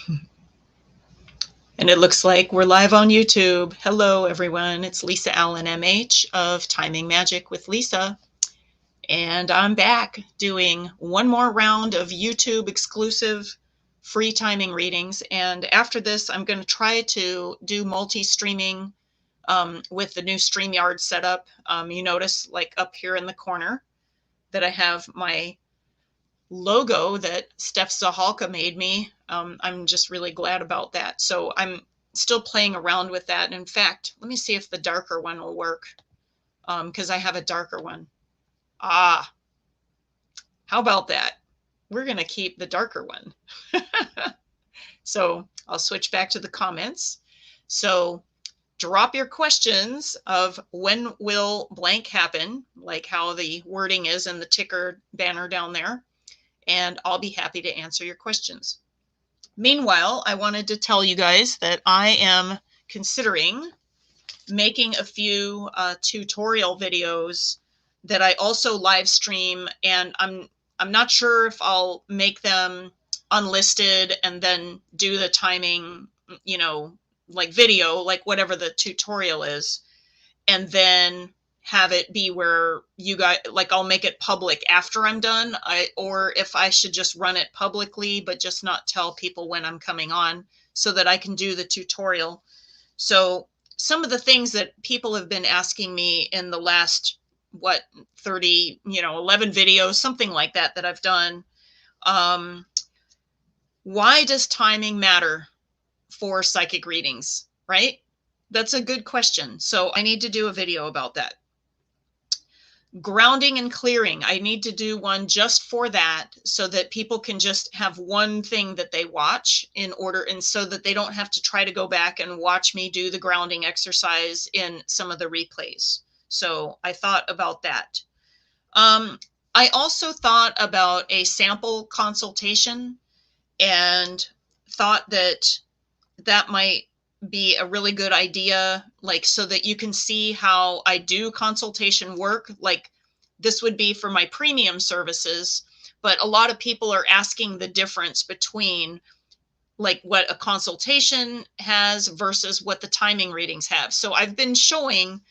And it looks like we're live on YouTube. Hello, everyone. It's Lisa Allen, MH of Timing Magic with Lisa. And I'm back doing one more round of YouTube exclusive free timing readings. And after this, I'm going to try to do multi-streaming with the new StreamYard setup. You notice like up here in the corner that I have my logo that Steph Zahalka made me. I'm just really glad about that. So I'm still playing around with that. In fact, let me see if the darker one will work, because I have a darker one. How about that? We're going to keep the darker one. So I'll switch back to the comments. So drop your questions of when will blank happen, like how the wording is in the ticker banner down there, and I'll be happy to answer your questions. Meanwhile, I wanted to tell you guys that I am considering making a few tutorial videos that I also live stream, and I'm not sure if I'll make them unlisted and then do the timing, like video, like whatever the tutorial is, and then have it be where you guys, like I'll make it public after I'm done, or if I should just run it publicly, but just not tell people when I'm coming on so that I can do the tutorial. So some of the things that people have been asking me in the last, 30, 11 videos, something like that I've done. Why does timing matter for psychic readings, right? That's a good question. So I need to do a video about that. Grounding and clearing. I need to do one just for that so that people can just have one thing that they watch in order, and so that they don't have to try to go back and watch me do the grounding exercise in some of the replays. So I thought about that. I also thought about a sample consultation and thought that that might be a really good idea, like so that you can see how I do consultation work. Like this would be for my premium services, but a lot of people are asking the difference between like what a consultation has versus what the timing readings have. So I've been showing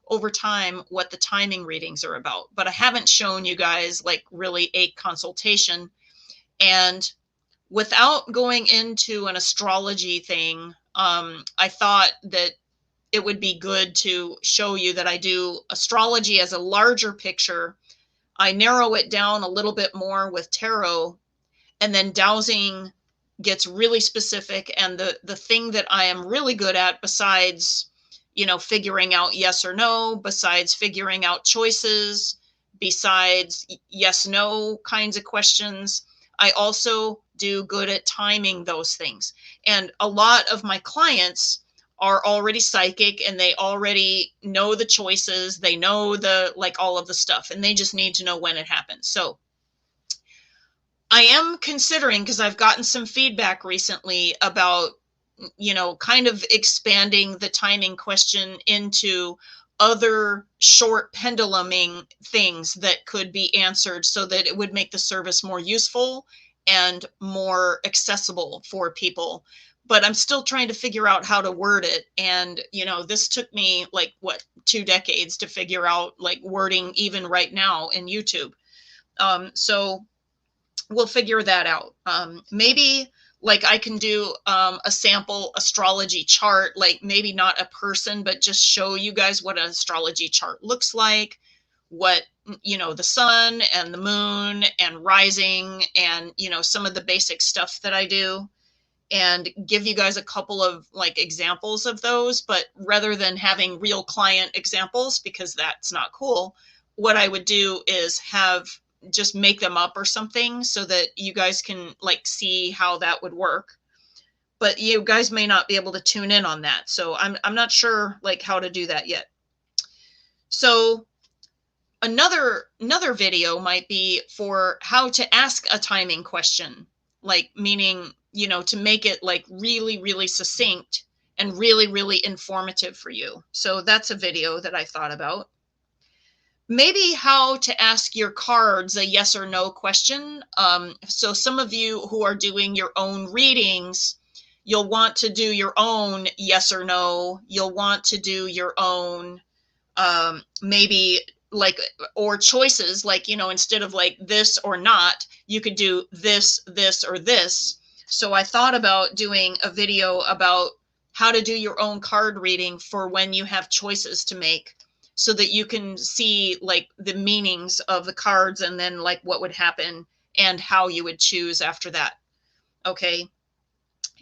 over time what the timing readings are about, but I haven't shown you guys like really a consultation. And without going into an astrology thing, I thought that it would be good to show you that I do astrology as a larger picture. I narrow it down a little bit more with tarot, and then dowsing gets really specific. And the thing that I am really good at, besides, figuring out yes or no, besides figuring out choices, besides yes, no kinds of questions, I also do good at timing those things. And a lot of my clients are already psychic and they already know the choices. They know like all of the stuff, and they just need to know when it happens. So I am considering, because I've gotten some feedback recently about, kind of expanding the timing question into other short penduluming things that could be answered so that it would make the service more useful and more accessible for people. But I'm still trying to figure out how to word it. And, this took me like 2 decades to figure out like wording even right now in YouTube. So we'll figure that out. Maybe like I can do a sample astrology chart, like maybe not a person, but just show you guys what an astrology chart looks like, what, the sun and the moon and rising and, some of the basic stuff that I do, and give you guys a couple of like examples of those. But rather than having real client examples, because that's not cool, what I would do is just make them up or something so that you guys can like see how that would work. But you guys may not be able to tune in on that. So I'm not sure like how to do that yet. So another video might be for how to ask a timing question, like meaning, to make it like really, really succinct and really, really informative for you. So that's a video that I thought about. Maybe how to ask your cards a yes or no question. So some of you who are doing your own readings, You'll want to do your own yes or no. You'll want to do your own maybe like, or choices, like, you know, instead of like this or not, you could do this, this, or this. So I thought about doing a video about how to do your own card reading for when you have choices to make, so that you can see like the meanings of the cards, and then like what would happen and how you would choose after that. Okay.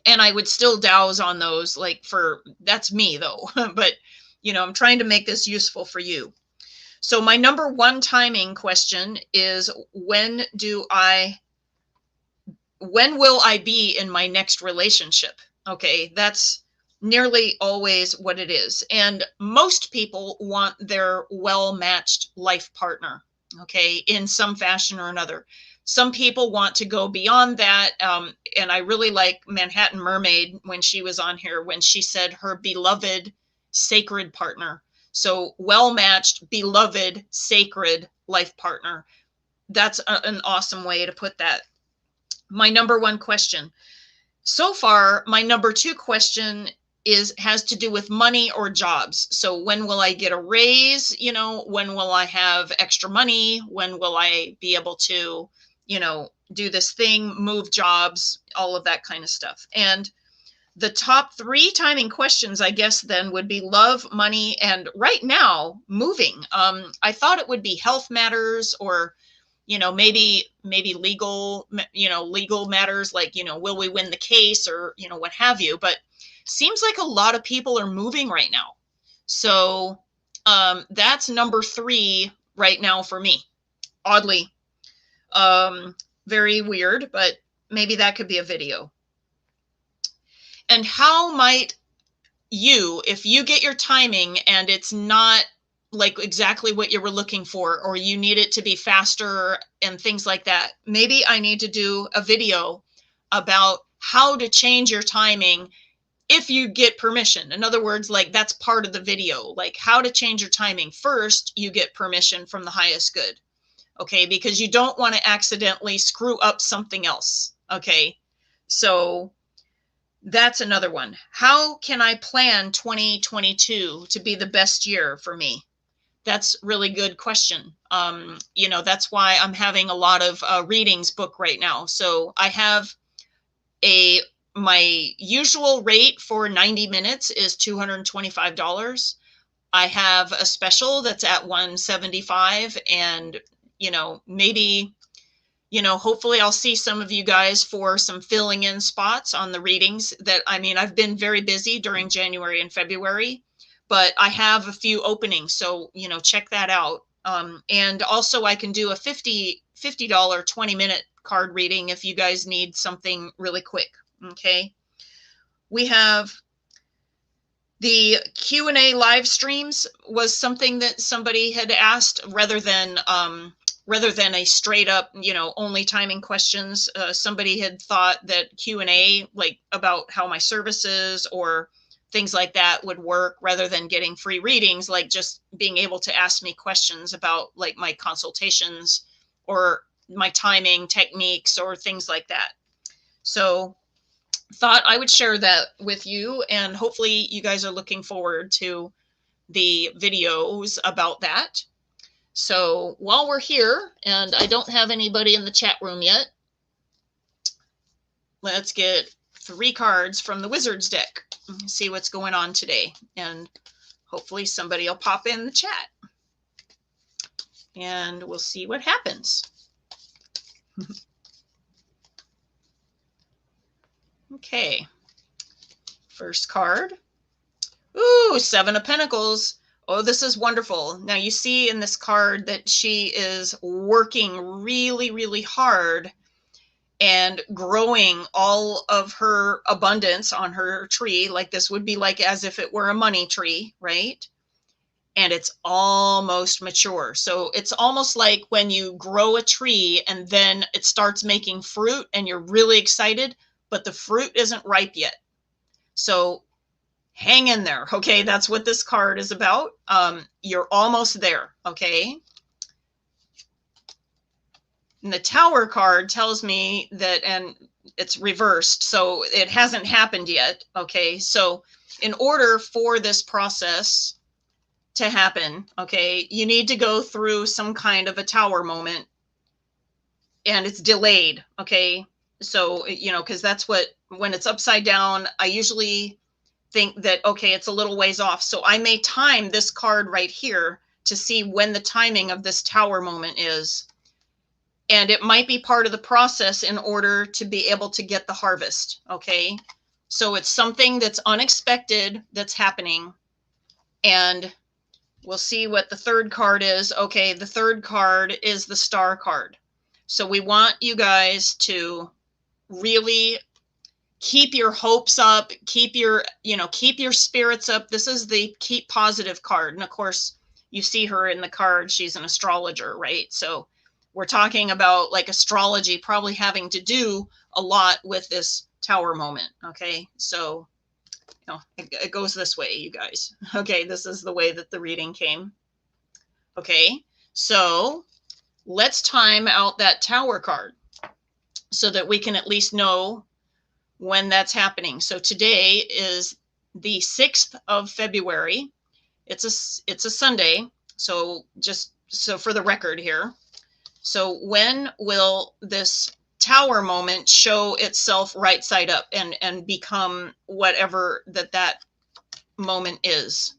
And I would still douse on those, like, for, that's me though. But you know, I'm trying to make this useful for you. So my number one timing question is, when will I be in my next relationship? Okay, that's nearly always what it is. And most people want their well-matched life partner, okay, in some fashion or another. Some people want to go beyond that. And I really like Manhattan Mermaid when she was on here, when she said her beloved sacred partner. So well-matched, beloved, sacred life partner. That's an awesome way to put that. My number one question. So far, my number two question has to do with money or jobs. So when will I get a raise? You know, when will I have extra money? When will I be able to, you know, do this thing, move jobs, all of that kind of stuff. And the top three timing questions, I guess, then would be love, money, and right now, moving. I thought it would be health matters, or, you know, maybe legal, you know, legal matters, like, you know, will we win the case, or, you know, what have you. But seems like a lot of people are moving right now. So that's number three right now for me. Oddly, very weird, but maybe that could be a video. And how might you, if you get your timing and it's not like exactly what you were looking for, or you need it to be faster and things like that, maybe I need to do a video about how to change your timing if you get permission. In other words, like, that's part of the video, like how to change your timing. First, you get permission from the highest good. Okay, because you don't want to accidentally screw up something else. Okay, so that's another one. How can I plan 2022 to be the best year for me? That's really good question. You know, that's why I'm having a lot of readings booked right now. So I have my usual rate for 90 minutes is $225. I have a special that's at $175, and, you know, maybe, you know, hopefully I'll see some of you guys for some filling in spots on the readings. That, I mean, I've been very busy during January and February, but I have a few openings. So, you know, check that out. And also I can do a $50 20-minute card reading if you guys need something really quick. Okay. We have the Q&A live streams was something that somebody had asked, rather than a straight up, you know, only timing questions. Somebody had thought that Q&A, like about how my services or things like that would work, rather than getting free readings, like just being able to ask me questions about like my consultations or my timing techniques or things like that. So thought I would share that with you, and hopefully you guys are looking forward to the videos about that. So while we're here, and I don't have anybody in the chat room yet, let's get 3 cards from the Wizard's deck, see what's going on today, and hopefully somebody will pop in the chat, and we'll see what happens. Okay, first card. Ooh, 7 of Pentacles. Oh, this is wonderful. Now you see in this card that she is working really, really hard and growing all of her abundance on her tree. Like, this would be like as if it were a money tree, right? And it's almost mature. So it's almost like when you grow a tree and then it starts making fruit and you're really excited, but the fruit isn't ripe yet. So hang in there. Okay, that's what this card is about. You're almost there. Okay. And the Tower card tells me that, and it's reversed, so it hasn't happened yet. Okay, so in order for this process to happen, okay, you need to go through some kind of a Tower moment, and it's delayed. Okay, so, you know, because that's what, when it's upside down, I usually think that, okay, it's a little ways off. So I may time this card right here to see when the timing of this Tower moment is. And it might be part of the process in order to be able to get the harvest. Okay, so it's something that's unexpected that's happening. And we'll see what the third card is. Okay, the third card is the Star card. So we want you guys to really keep your hopes up, keep your, you know, keep your spirits up. This is the keep positive card. And of course, you see her in the card, she's an astrologer, right? So we're talking about like astrology probably having to do a lot with this Tower moment. Okay, so, you know, it goes this way, you guys. Okay, this is the way that the reading came. Okay, so let's time out that Tower card so that we can at least know when that's happening. So today is the 6th of February. It's a Sunday. So just so for the record here. So when will this Tower moment show itself right side up and become whatever that moment is?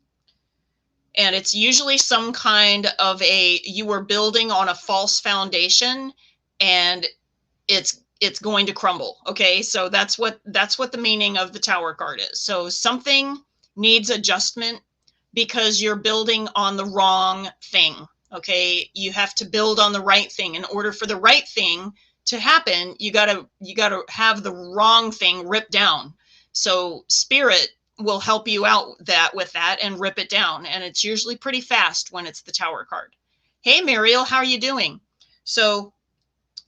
And it's usually some kind of you were building on a false foundation and it's going to crumble. Okay, so that's what the meaning of the Tower card is. So something needs adjustment because you're building on the wrong thing. Okay, you have to build on the right thing. In order for the right thing to happen, you gotta have the wrong thing ripped down. So Spirit will help you out with that and rip it down. And it's usually pretty fast when it's the Tower card. Hey, Miriam, how are you doing? So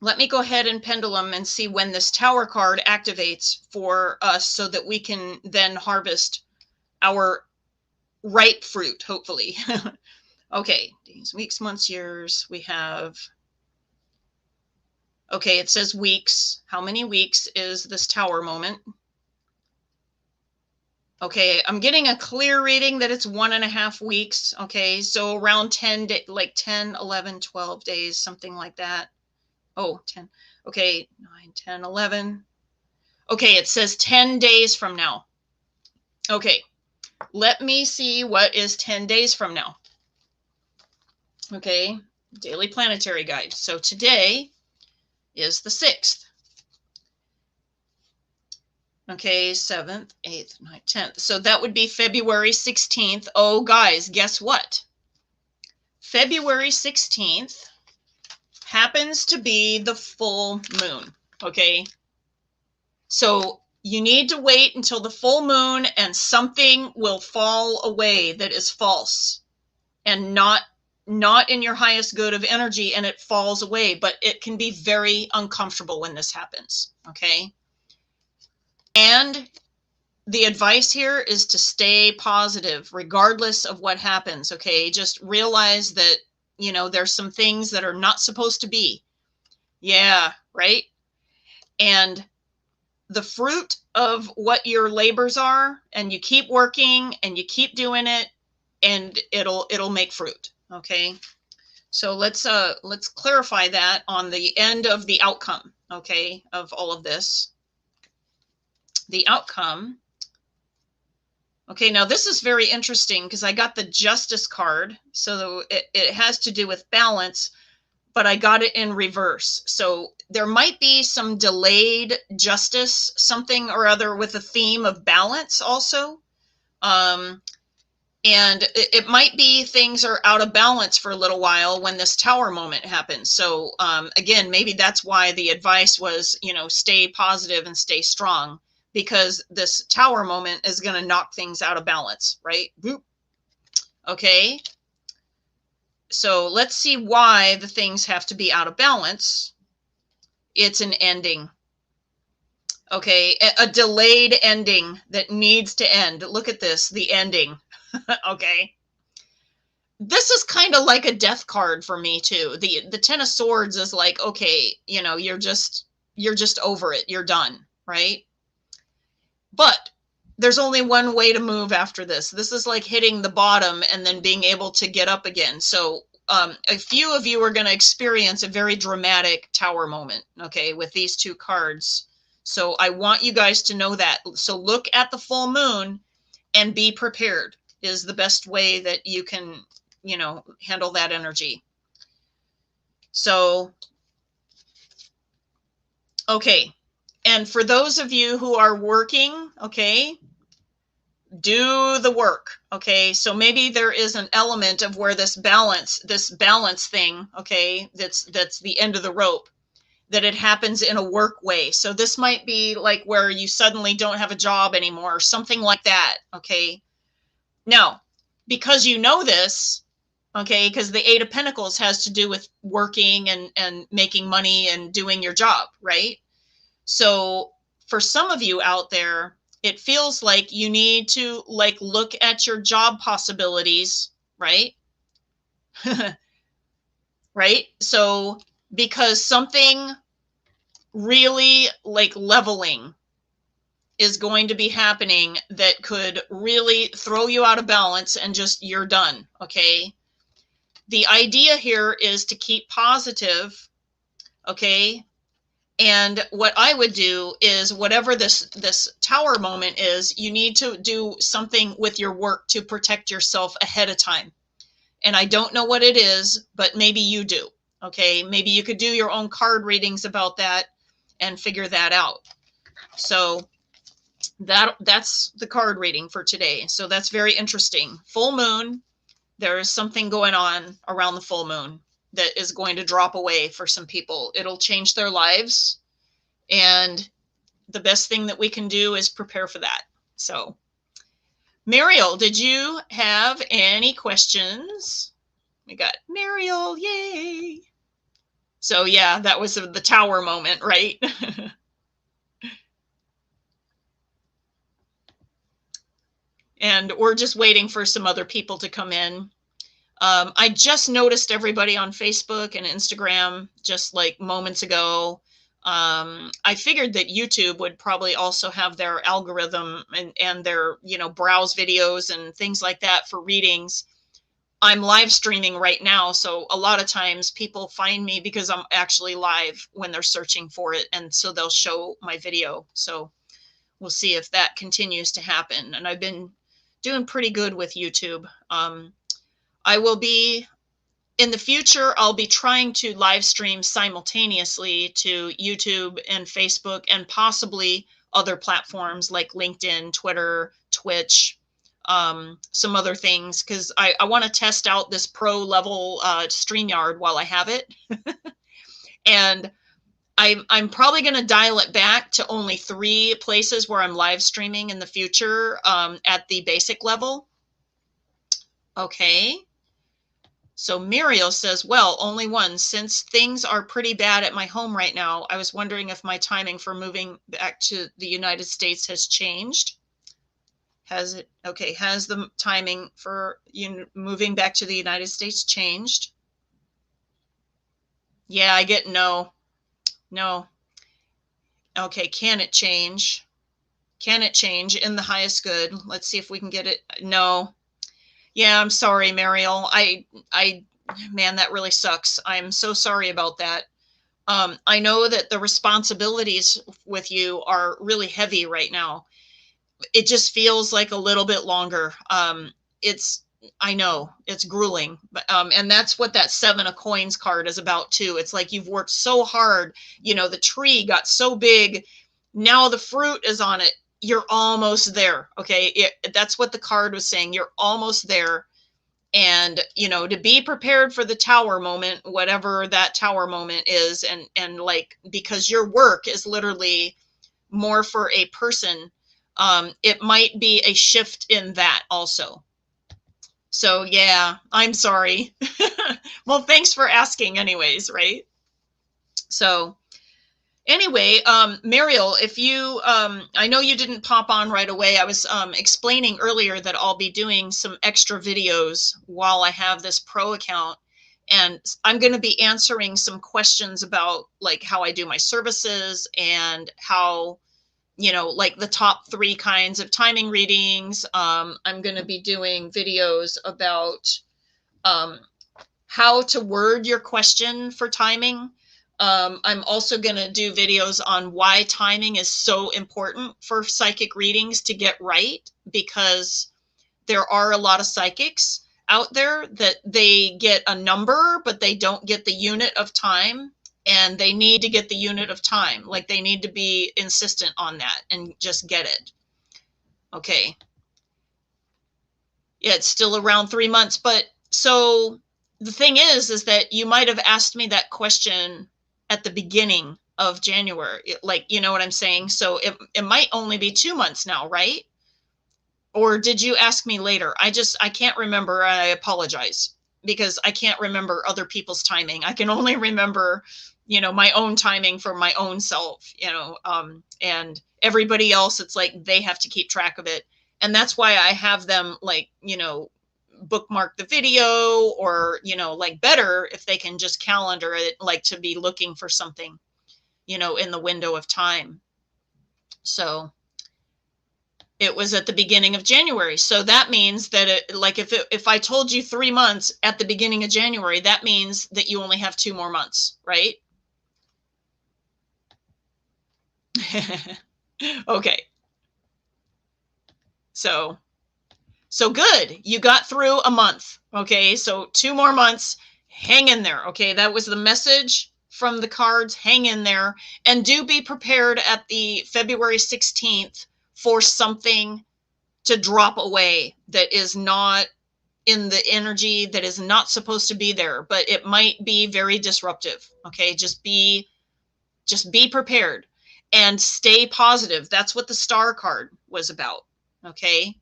let me go ahead and Pendulum and see when this Tower card activates for us so that we can then harvest our ripe fruit, hopefully. Okay, days, weeks, months, years. We have, okay, it says weeks. How many weeks is this Tower moment? Okay, I'm getting a clear reading that it's 1.5 weeks. Okay, so around 10, like 10, 11, 12 days, something like that. Oh, 10. Okay, 9, 10, 11. Okay, it says 10 days from now. Okay, let me see what is 10 days from now. Okay, daily planetary guide. So today is the 6th. Okay, 7th, 8th, 9th, 10th. So that would be February 16th. Oh, guys, guess what? February 16th happens to be the full moon. Okay, so you need to wait until the full moon and something will fall away that is false and not in your highest good of energy, and it falls away. But it can be very uncomfortable when this happens. Okay, and the advice here is to stay positive regardless of what happens. Okay, just realize that, you know, there's some things that are not supposed to be. Yeah, right. And the fruit of what your labors are, and you keep working and you keep doing it, and it'll make fruit. Okay, so let's clarify that on the end of the outcome. Okay, of all of this, the outcome. Okay, now this is very interesting because I got the Justice card, so it has to do with balance, but I got it in reverse. So there might be some delayed justice, something or other with a theme of balance also. And it might be things are out of balance for a little while when this Tower moment happens. So again, maybe that's why the advice was, you know, stay positive and stay strong, because this Tower moment is going to knock things out of balance, right? Boop. Okay. So let's see why the things have to be out of balance. It's an ending. Okay, a delayed ending that needs to end. Look at this, the ending. Okay. this is kind of like a death card for me too. The Ten of Swords is like, okay, you're just over it. You're done, right? But there's only one way to move after this. This is like hitting the bottom and then being able to get up again. So a few of you are going to experience a very dramatic tower moment, okay, with these two cards. So I want you guys to know that. So look at the full moon and be prepared is the best way that you can, handle that energy. So, okay. And for those of you who are working, okay, do the work. Okay. So maybe there is an element of where this balance thing, okay, that's the end of the rope, that it happens in a work way. So this might be like where you suddenly don't have a job anymore or something like that. Okay. Now, because you know this, okay, because the Eight of Pentacles has to do with working and making money and doing your job, right? So for some of you out there, it feels like you need to like look at your job possibilities, right? Right? So because something really like leveling is going to be happening that could really throw you out of balance and just you're done, okay? The idea here is to keep positive, okay? And what I would do is whatever this tower moment is, you need to do something with your work to protect yourself ahead of time. And I don't know what it is, but maybe you do. Okay, maybe you could do your own card readings about that and figure that out. So that's the card reading for today. So that's very interesting. Full moon, there is something going on around the full moon that is going to drop away for some people. It'll change their lives. And the best thing that we can do is prepare for that. So, Muriel, did you have any questions? We got Muriel, yay. So yeah, that was the tower moment, right? And we're just waiting for some other people to come in. I just noticed everybody on Facebook and Instagram just like moments ago. I figured that YouTube would probably also have their algorithm and their, browse videos and things like that for readings. I'm live streaming right now. So a lot of times people find me because I'm actually live when they're searching for it. And so they'll show my video. So we'll see if that continues to happen. And I've been doing pretty good with YouTube. I will be, in the future, I'll be trying to live stream simultaneously to YouTube and Facebook and possibly other platforms like LinkedIn, Twitter, Twitch, some other things, because I want to test out this pro level StreamYard while I have it. And I'm probably going to dial it back to only 3 places where I'm live streaming in the future at the basic level. Okay. So Muriel says, well, only one. Since things are pretty bad at my home right now, I was wondering if my timing for moving back to the United States has changed. Has it? Okay. Has the timing for moving back to the United States changed? Yeah, I get no. No. Okay. Can it change? Can it change in the highest good? Let's see if we can get it. No. Yeah, I'm sorry, Mariel. Man, that really sucks. I'm so sorry about that. I know that the responsibilities with you are really heavy right now. It just feels like a little bit longer. I know it's grueling, but, and that's what that 7 of Coins card is about too. It's like you've worked so hard, the tree got so big. Now the fruit is on it. You're almost there. Okay. That's what the card was saying. You're almost there. And, to be prepared for the tower moment, whatever that tower moment is. And like, because your work is literally more for a person, it might be a shift in that also. So yeah, I'm sorry. Well, thanks for asking anyways, right? So Anyway, Muriel, if you, I know you didn't pop on right away. I was explaining earlier that I'll be doing some extra videos while I have this pro account. And I'm going to be answering some questions about like how I do my services and how, like the top 3 kinds of timing readings. I'm going to be doing videos about um, how to word your question for timing. I'm also going to do videos on why timing is so important for psychic readings to get right, because there are a lot of psychics out there that they get a number, but they don't get the unit of time, and they need to get the unit of time. Like they need to be insistent on that and just get it. Okay. Yeah, it's still around 3 months, but so the thing is that you might have asked me that question at the beginning of January. Like, you know what I'm saying? So it might only be 2 months now, right? Or did you ask me later? I can't remember. I apologize, because I can't remember other people's timing. I can only remember, my own timing for my own self, and everybody else, it's like they have to keep track of it. And that's why I have them like, bookmark the video, or, like better if they can just calendar it, like to be looking for something, in the window of time. So it was at the beginning of January. So that means that if I told you 3 months at the beginning of January, that means that you only have 2 more months, right? Okay. So good. You got through a month. Okay. So 2 more months, hang in there. Okay. That was the message from the cards. Hang in there, and do be prepared at the February 16th for something to drop away that is not in the energy, that is not supposed to be there, but it might be very disruptive. Okay. Just be prepared and stay positive. That's what the star card was about. Okay.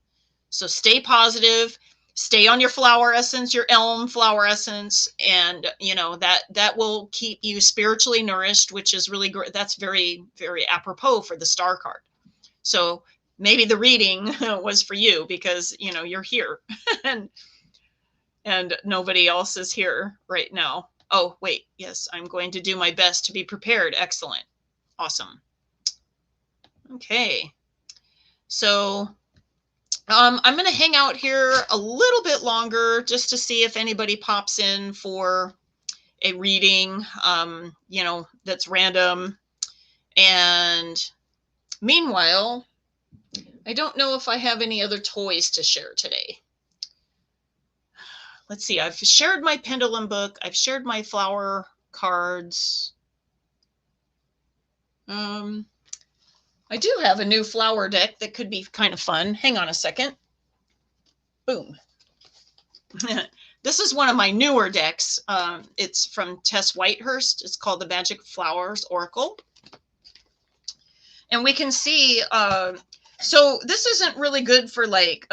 So stay positive, stay on your flower essence, your elm flower essence, and that will keep you spiritually nourished, which is really great. That's very, very apropos for the star card. So maybe the reading was for you because, you're here and nobody else is here right now. Oh, wait. Yes, I'm going to do my best to be prepared. Excellent. Awesome. Okay. So I'm going to hang out here a little bit longer just to see if anybody pops in for a reading, that's random. And meanwhile, I don't know if I have any other toys to share today. Let's see. I've shared my pendulum book. I've shared my flower cards. I do have a new flower deck that could be kind of fun. Hang on a second. Boom. This is one of my newer decks. It's from Tess Whitehurst. It's called the Magic Flowers Oracle. And we can see, so this isn't really good for like,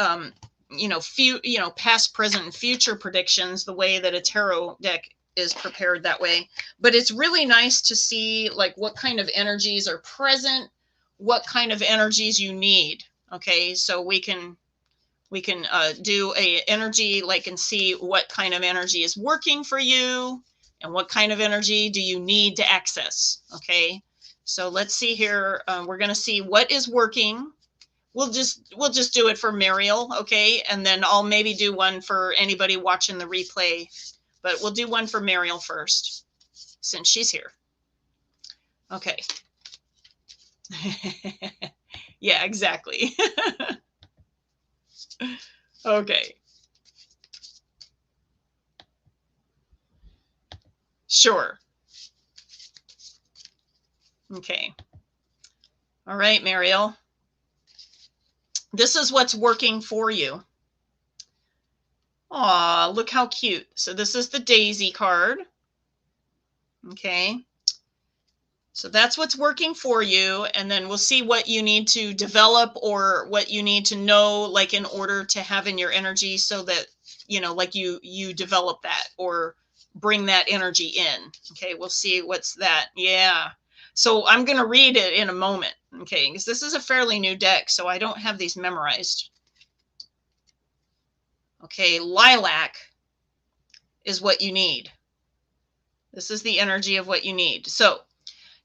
past, present, and future predictions, the way that a tarot deck is prepared that way. But it's really nice to see like what kind of energies are present, what kind of energies you need. Okay, so we can do a energy, like, and see what kind of energy is working for you and what kind of energy do you need to access. Okay, so let's see here. We're going to see what is working. We'll just do it for Muriel. Okay, and then I'll maybe do one for anybody watching the replay, but we'll do one for Muriel first since she's here. Okay. Yeah, exactly. Okay. Sure. Okay. All right, Muriel. This is what's working for you. Aw, look how cute. So this is the daisy card. Okay. So that's what's working for you. And then we'll see what you need to develop or what you need to know, like in order to have in your energy so that, like you develop that or bring that energy in. Okay, we'll see what's that. Yeah. So I'm going to read it in a moment, okay? Because this is a fairly new deck, so I don't have these memorized. Okay, lilac is what you need. This is the energy of what you need. So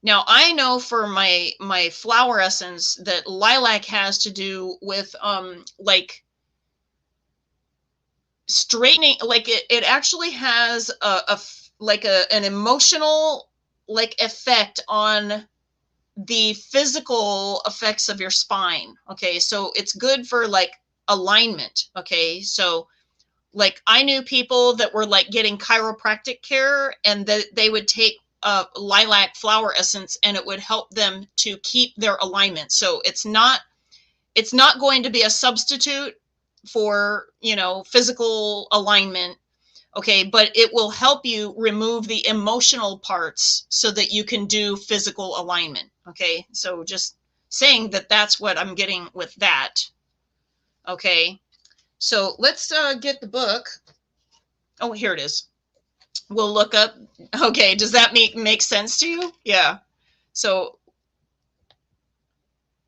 now I know for my flower essence that lilac has to do with like straightening, like it actually has an emotional like effect on the physical effects of your spine. Okay, so it's good for like alignment. Okay, so like I knew people that were like getting chiropractic care, and that they would take lilac flower essence, and it would help them to keep their alignment. So it's not going to be a substitute for, you know, physical alignment. Okay, but it will help you remove the emotional parts so that you can do physical alignment. Okay, so just saying that that's what I'm getting with that. Okay, so let's get the book. Oh, here it is. We'll look up. Okay, does that make sense to you? Yeah. So,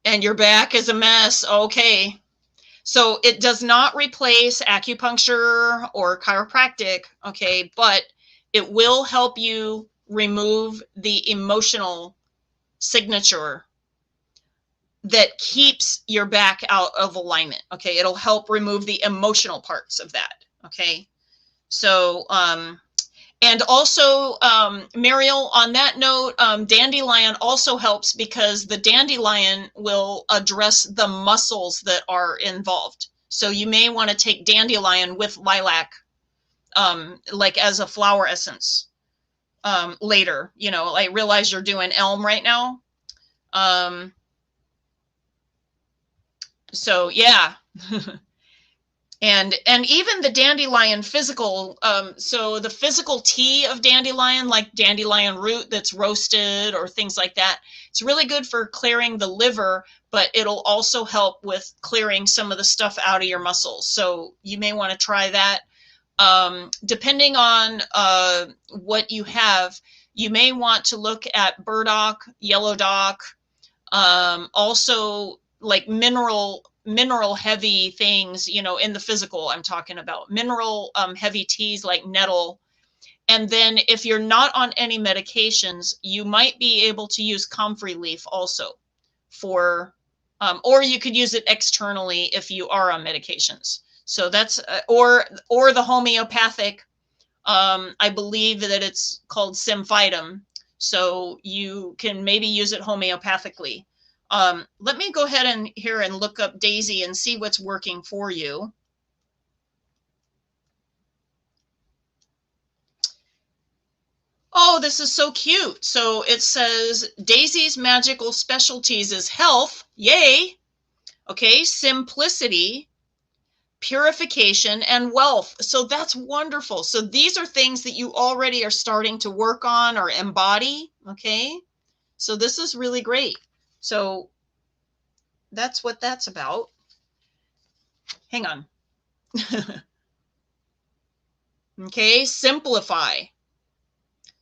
and your back is a mess. Okay. So it does not replace acupuncture or chiropractic, okay, but it will help you remove the emotional signature that keeps your back out of alignment, okay? It'll help remove the emotional parts of that, okay? So, and also, Muriel, on that note, dandelion also helps because the dandelion will address the muscles that are involved. So you may want to take dandelion with lilac, like as a flower essence later. You know, I realize you're doing elm right now. So yeah. And even the dandelion physical, so the physical tea of dandelion, like dandelion root that's roasted or things like that, it's really good for clearing the liver, but it'll also help with clearing some of the stuff out of your muscles. So you may want to try that. Depending on what you have, you may want to look at burdock, yellow dock, also like mineral heavy things, you know, in the physical. I'm talking about mineral heavy teas like nettle. And then if you're not on any medications, you might be able to use comfrey leaf also for, or you could use it externally if you are on medications. So that's, or the homeopathic, I believe that it's called Symphytum. So you can maybe use it homeopathically. Let me go ahead and here and look up Daisy and see what's working for you. Oh, this is so cute. So it says Daisy's magical specialties is health. Yay. Okay. Simplicity, purification, and wealth. So that's wonderful. So these are things that you already are starting to work on or embody. Okay. So this is really great. So that's what that's about. Hang on. Okay, simplify.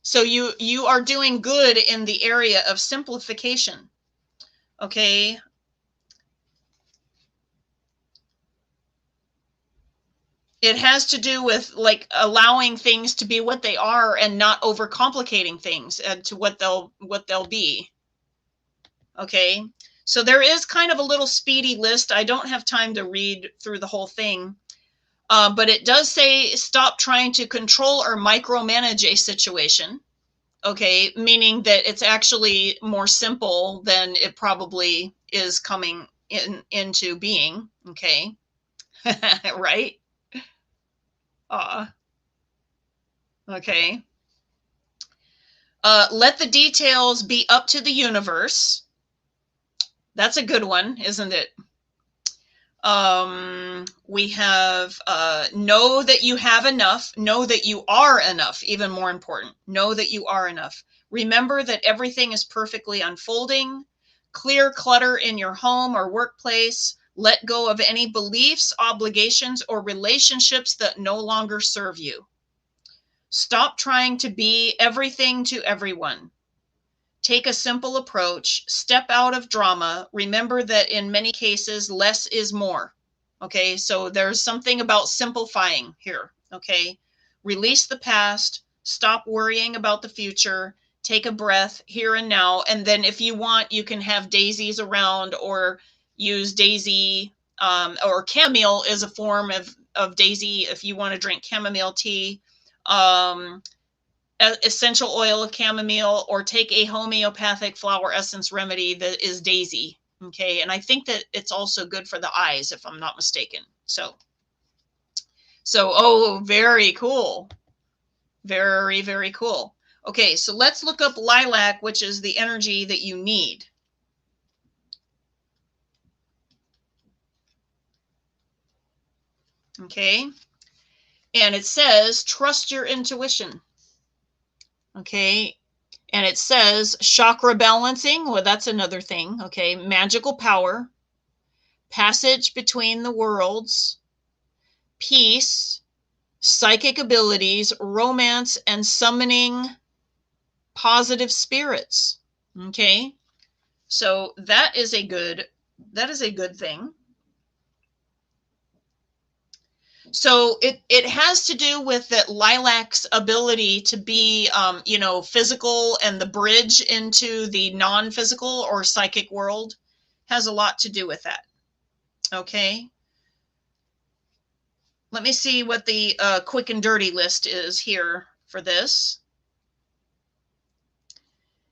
So you are doing good in the area of simplification. Okay. It has to do with like allowing things to be what they are and not overcomplicating things to what they'll be. Okay. So there is kind of a little speedy list. I don't have time to read through the whole thing. But it does say stop trying to control or micromanage a situation. Okay, meaning that it's actually more simple than it probably is coming into being. Okay, right? Okay. Let the details be up to the universe. That's a good one, isn't it? We have know that you have enough, know that you are enough, even more important. Know that you are enough. Remember that everything is perfectly unfolding. Clear clutter in your home or workplace. Let go of any beliefs, obligations, or relationships that no longer serve you. Stop trying to be everything to everyone. Take a simple approach, step out of drama. Remember that in many cases, less is more. Okay, so there's something about simplifying here. Okay, release the past, stop worrying about the future, take a breath here and now. And then if you want, you can have daisies around or use daisy or chamomile is a form of daisy if you want to drink chamomile tea. Essential oil of chamomile, or take a homeopathic flower essence remedy that is daisy. Okay, and I think that it's also good for the eyes, if I'm not mistaken. So oh, very cool. Very, very cool. Okay, so let's look up lilac, which is the energy that you need. Okay, and it says, trust your intuition. Okay, and it says chakra balancing. Well, that's another thing. Okay, magical power, passage between the worlds, peace, psychic abilities, romance, and summoning positive spirits. Okay, so that is a good thing. So it has to do with that lilac's ability to be, physical, and the bridge into the non-physical or psychic world has a lot to do with that. Okay. Let me see what the quick and dirty list is here for this.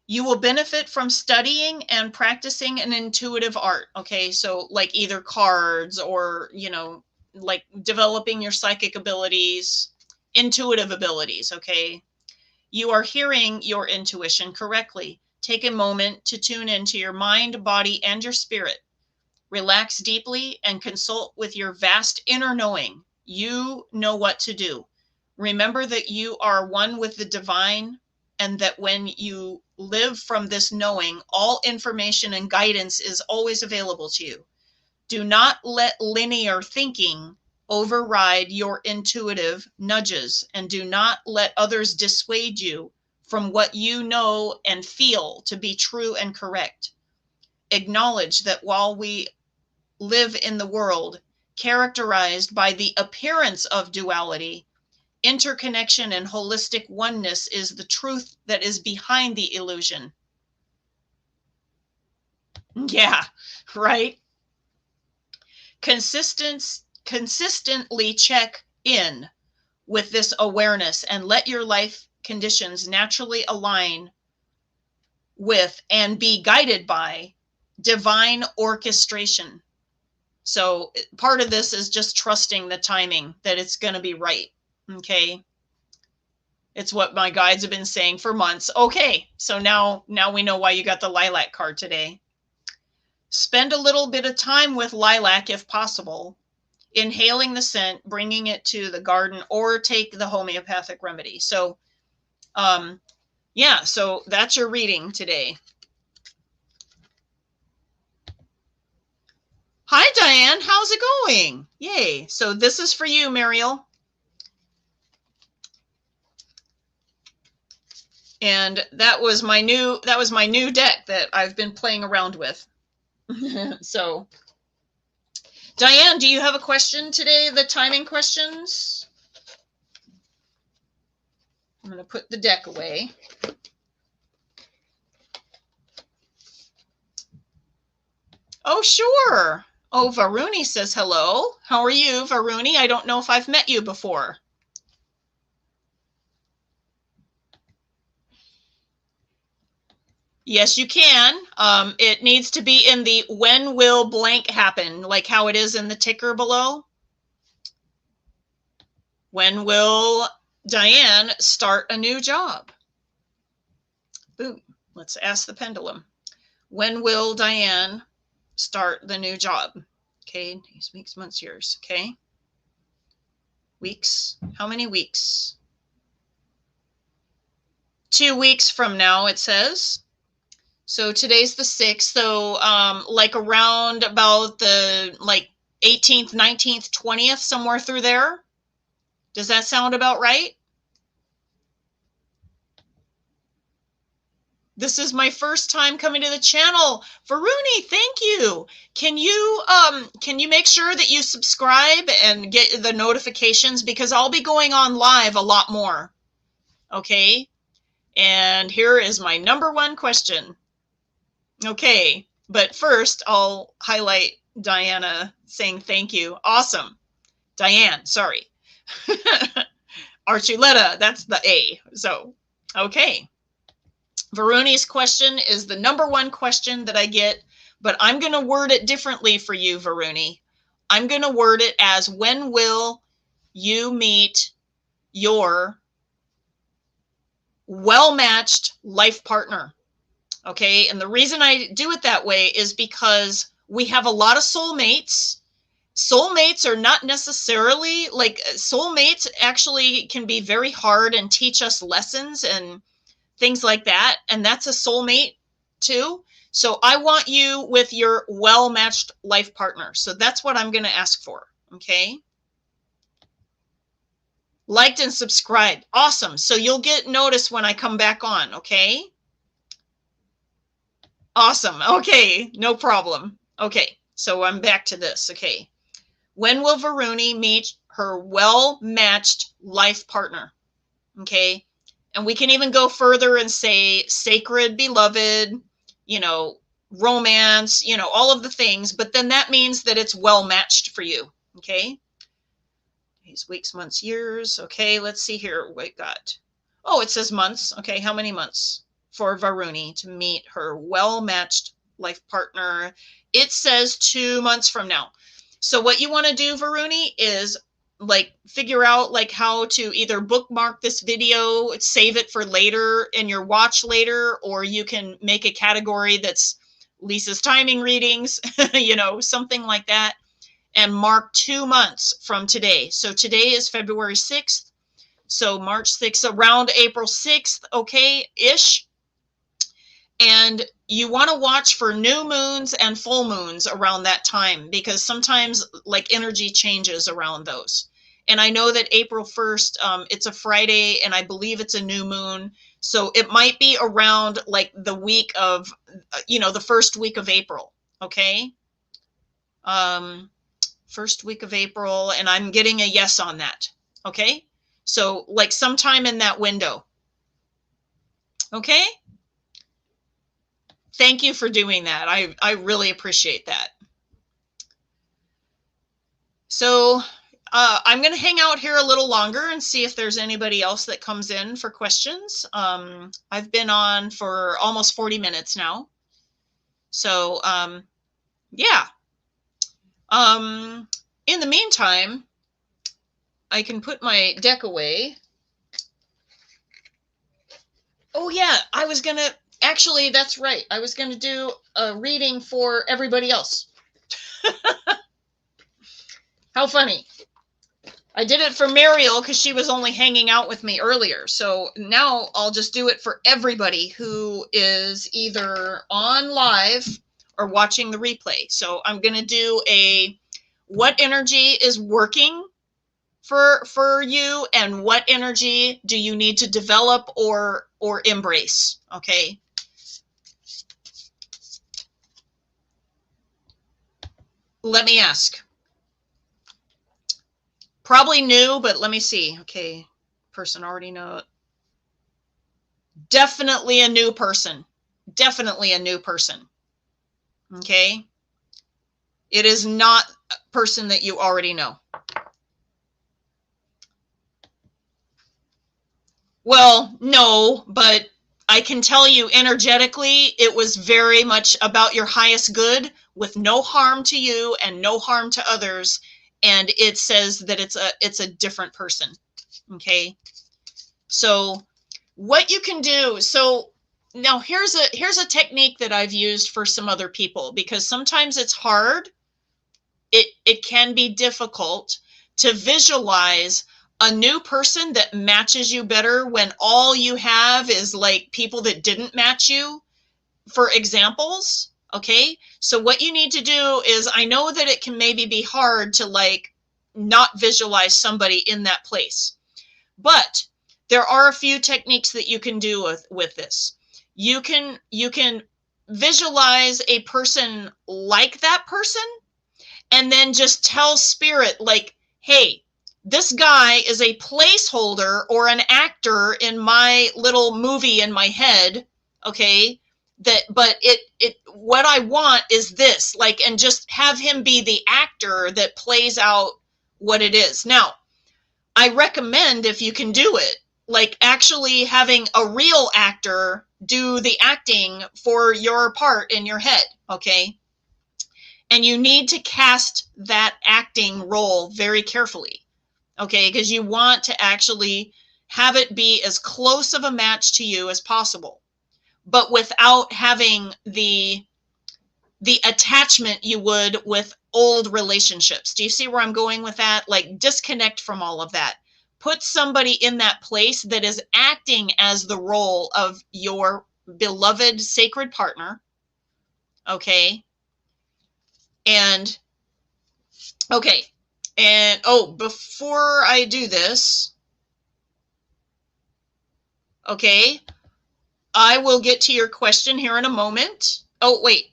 You will benefit from studying and practicing an intuitive art. Okay, so like either cards or, like developing your psychic abilities, intuitive abilities. Okay, you are hearing your intuition correctly. Take a moment to tune into your mind, body, and your spirit. Relax deeply and consult with your vast inner knowing. You know what to do. Remember that you are one with the divine, and that when you live from this knowing, all information and guidance is always available to you. Do not let linear thinking override your intuitive nudges, and do not let others dissuade you from what you know and feel to be true and correct. Acknowledge that while we live in the world characterized by the appearance of duality, interconnection and holistic oneness is the truth that is behind the illusion. Yeah, right? Consistently check in with this awareness and let your life conditions naturally align with and be guided by divine orchestration. So part of this is just trusting the timing, that it's going to be right. Okay. It's what my guides have been saying for months. Okay. So now we know why you got the lilac card today. Spend a little bit of time with lilac if possible, inhaling the scent, bringing it to the garden, or take the homeopathic remedy. So, yeah, so that's your reading today. Hi, Diane. How's it going? Yay. So this is for you, Muriel. And that was my new deck that I've been playing around with. So, Diane, do you have a question today? The timing questions? I'm going to put the deck away. Oh, sure. Oh, Varuni says hello. How are you, Varuni? I don't know if I've met you before. Yes, you can. It needs to be in the when will blank happen, like how it is in the ticker below. When will Diane start a new job? Boom. Let's ask the pendulum. When will Diane start the new job? Okay, days, weeks, months, years. Okay. Weeks. How many weeks? 2 weeks from now, it says. So today's the 6th. So like around about the 18th, 19th, 20th, somewhere through there. Does that sound about right? This is my first time coming to the channel. Varuni, thank you. Can you make sure that you subscribe and get the notifications, because I'll be going on live a lot more. Okay? And here is my number one question. Okay, but first I'll highlight Diana saying thank you. Awesome. Diane, sorry. Archuleta, that's the A. So, okay. Varuni's question is the number one question that I get, but I'm going to word it differently for you, Varuni. I'm going to word it as, when will you meet your well-matched life partner? Okay, and the reason I do it that way is because we have a lot of soulmates. Soulmates are not necessarily, like, soulmates actually can be very hard and teach us lessons and things like that. And that's a soulmate too. So I want you with your well-matched life partner. So that's what I'm going to ask for. Okay. Liked and subscribed. Awesome. So you'll get notice when I come back on. Okay. Awesome. Okay. No problem. Okay. So I'm back to this. Okay. When will Varuni meet her well-matched life partner? Okay. And we can even go further and say sacred, beloved, romance, all of the things. But then that means that it's well matched for you. Okay. Days, weeks, months, years. Okay. Let's see here. We got, it says months. Okay. How many months for Varuni to meet her well matched life partner? It says 2 months from now. So what you want to do, Varuni, is figure out how to either bookmark this video, save it for later in your watch later, or you can make a category that's Lisa's timing readings, something like that, and mark 2 months from today. So today is February 6th. So March 6th, around April 6th, okay-ish. And you want to watch for new moons and full moons around that time, because sometimes energy changes around those. And I know that April 1st, it's a Friday, and I believe it's a new moon. So it might be around the week of, the first week of April. Okay. First week of April, and I'm getting a yes on that. Okay. So sometime in that window. Okay. Thank you for doing that. I really appreciate that. So I'm going to hang out here a little longer and see if there's anybody else that comes in for questions. I've been on for almost 40 minutes now. So yeah. In the meantime, I can put my deck away. Oh yeah, I was going to... Actually, that's right. I was going to do a reading for everybody else. How funny. I did it for Miriam because she was only hanging out with me earlier. So now I'll just do it for everybody who is either on live or watching the replay. So I'm going to do a what energy is working for you, and what energy do you need to develop or embrace. Okay. Let me ask. Probably new, but let me see. Okay. Person already know it. Definitely a new person. Definitely a new person. Okay. It is not a person that you already know. Well, no, but I can tell you energetically, it was very much about your highest good with no harm to you and no harm to others. And it says that it's a different person. Okay. So what you can do. So now here's a technique that I've used for some other people, because sometimes it's hard. It can be difficult to visualize a new person that matches you better when all you have is people that didn't match you, for examples. Okay. So what you need to do is, I know that it can maybe be hard to not visualize somebody in that place, but there are a few techniques that you can do with this. you can visualize a person like that person, and then just tell spirit, like, hey, this guy is a placeholder or an actor in my little movie in my head, okay? But what I want is this, like, and just have him be the actor that plays out what it is. Now, I recommend, if you can do it, like actually having a real actor do the acting for your part in your head, okay? And you need to cast that acting role very carefully, okay? Because you want to actually have it be as close of a match to you as possible, but without having the attachment you would with old relationships. Do you see where I'm going with that? Like, disconnect from all of that. Put somebody in that place that is acting as the role of your beloved sacred partner, okay? And, okay, and, oh, before I do this, okay, I will get to your question here in a moment. Oh, wait.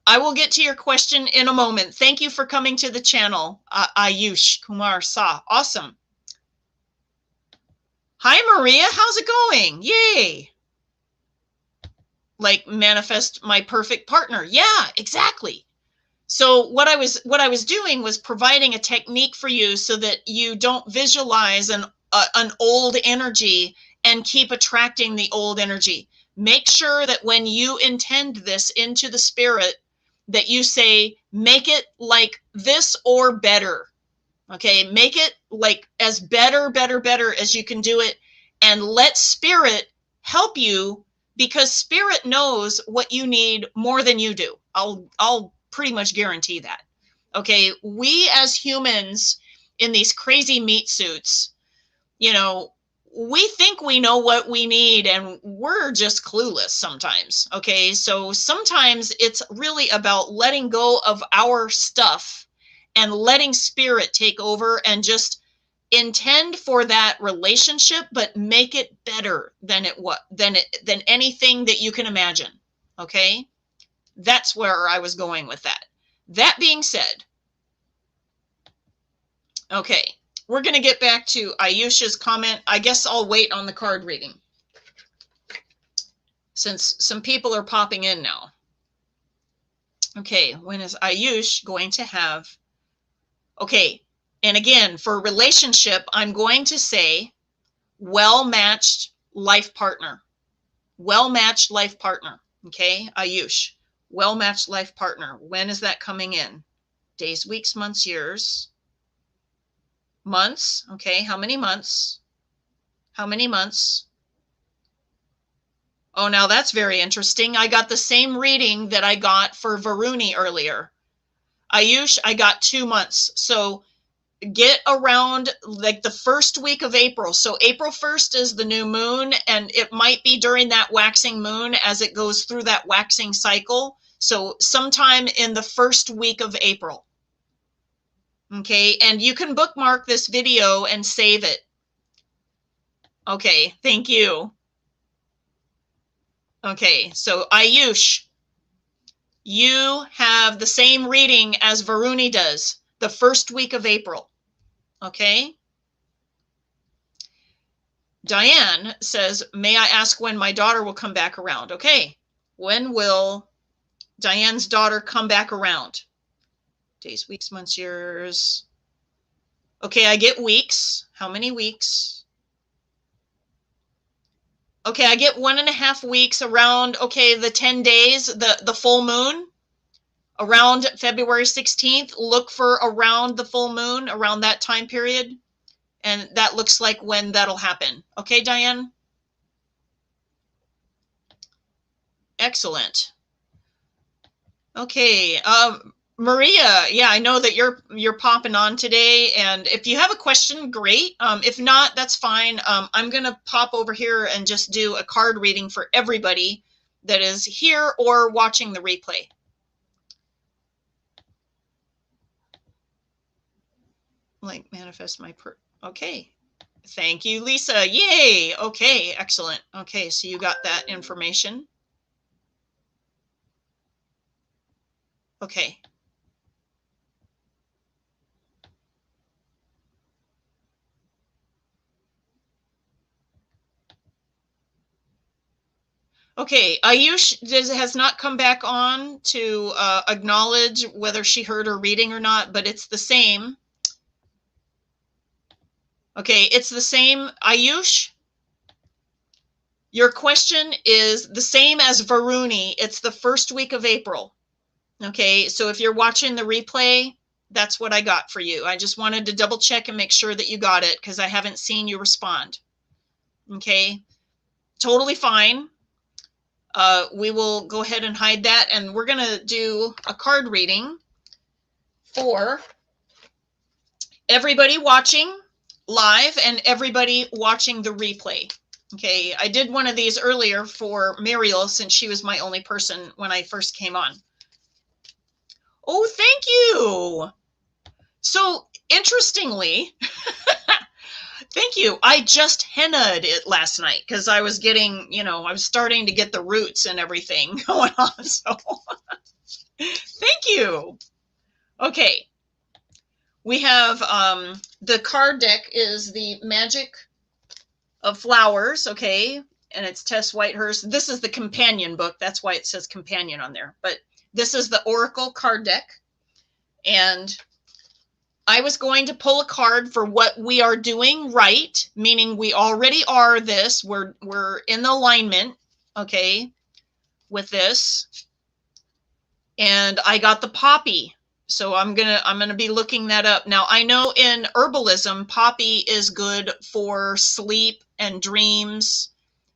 I will get to your question in a moment. Thank you for coming to the channel, Ayush Kumar Sa. Awesome. Hi, Maria. How's it going? Yay. Like, manifest my perfect partner. Yeah, exactly. So what I was doing was providing a technique for you so that you don't visualize an old energy and keep attracting the old energy. Make sure that when you intend this into the spirit, that you say, make it like this or better. Okay, make it like as better as you can do it, and let spirit help you, because spirit knows what you need more than you do. I'll pretty much guarantee that. Okay, we as humans in these crazy meat suits, you know, we think we know what we need, and we're just clueless sometimes. Okay, so sometimes it's really about letting go of our stuff and letting spirit take over, and just intend for that relationship, but make it better than than anything that you can imagine. Okay, that's where I was going with that. That being said, okay, we're going to get back to Ayush's comment. I guess I'll wait on the card reading, since some people are popping in now. Okay, when is Ayush going to have... Okay, and again, for relationship, I'm going to say well-matched life partner. Well-matched life partner. Okay, Ayush, well-matched life partner. When is that coming in? Days, weeks, months, years. Months. Okay, how many months? How many months? Oh, now that's very interesting. I got the same reading that I got for Varuni earlier. Ayush, I got 2 months. So get around like the first week of April. So April 1st is the new moon, and it might be during that waxing moon as it goes through that waxing cycle. So sometime in the first week of April. Okay, and you can bookmark this video and save it. Okay, thank you. Okay, so Ayush, you have the same reading as Varuni does, the first week of April. Okay? Diane says, may I ask when my daughter will come back around? Okay, when will Diane's daughter come back around? Days, weeks, months, years. Okay, I get weeks. How many weeks? Okay, I get 1.5 weeks around, okay, the 10 days, the full moon, around February 16th. Look for around the full moon, around that time period. And that looks like when that'll happen. Okay, Diane? Excellent. Okay, Maria, yeah, I know that you're popping on today, and if you have a question, great. If not, that's fine. I'm gonna pop over here and just do a card reading for everybody that is here or watching the replay. Like, manifest my okay. Thank you, Lisa. Yay. Okay, excellent. Okay, so you got that information. Okay. Okay, Ayush has not come back on to acknowledge whether she heard her reading or not, but it's the same. Okay, it's the same. Ayush, your question is the same as Varuni. It's the first week of April. Okay, so if you're watching the replay, that's what I got for you. I just wanted to double check and make sure that you got it because I haven't seen you respond. Okay, totally fine. We will go ahead and hide that, and we're going to do a card reading for everybody watching live and everybody watching the replay. Okay, I did one of these earlier for Miriam since she was my only person when I first came on. Oh, thank you. So interestingly, thank you. I just hennaed it last night because I was getting, I was starting to get the roots and everything going on. So thank you. Okay. We have the card deck is the Magic of Flowers, okay? And it's Tess Whitehurst. This is the companion book. That's why it says companion on there. But this is the Oracle card deck. And I was going to pull a card for what we are doing right, meaning we already are this. We're in the alignment, okay, with this. And I got the poppy. So I'm gonna be looking that up. Now I know in herbalism, poppy is good for sleep and dreams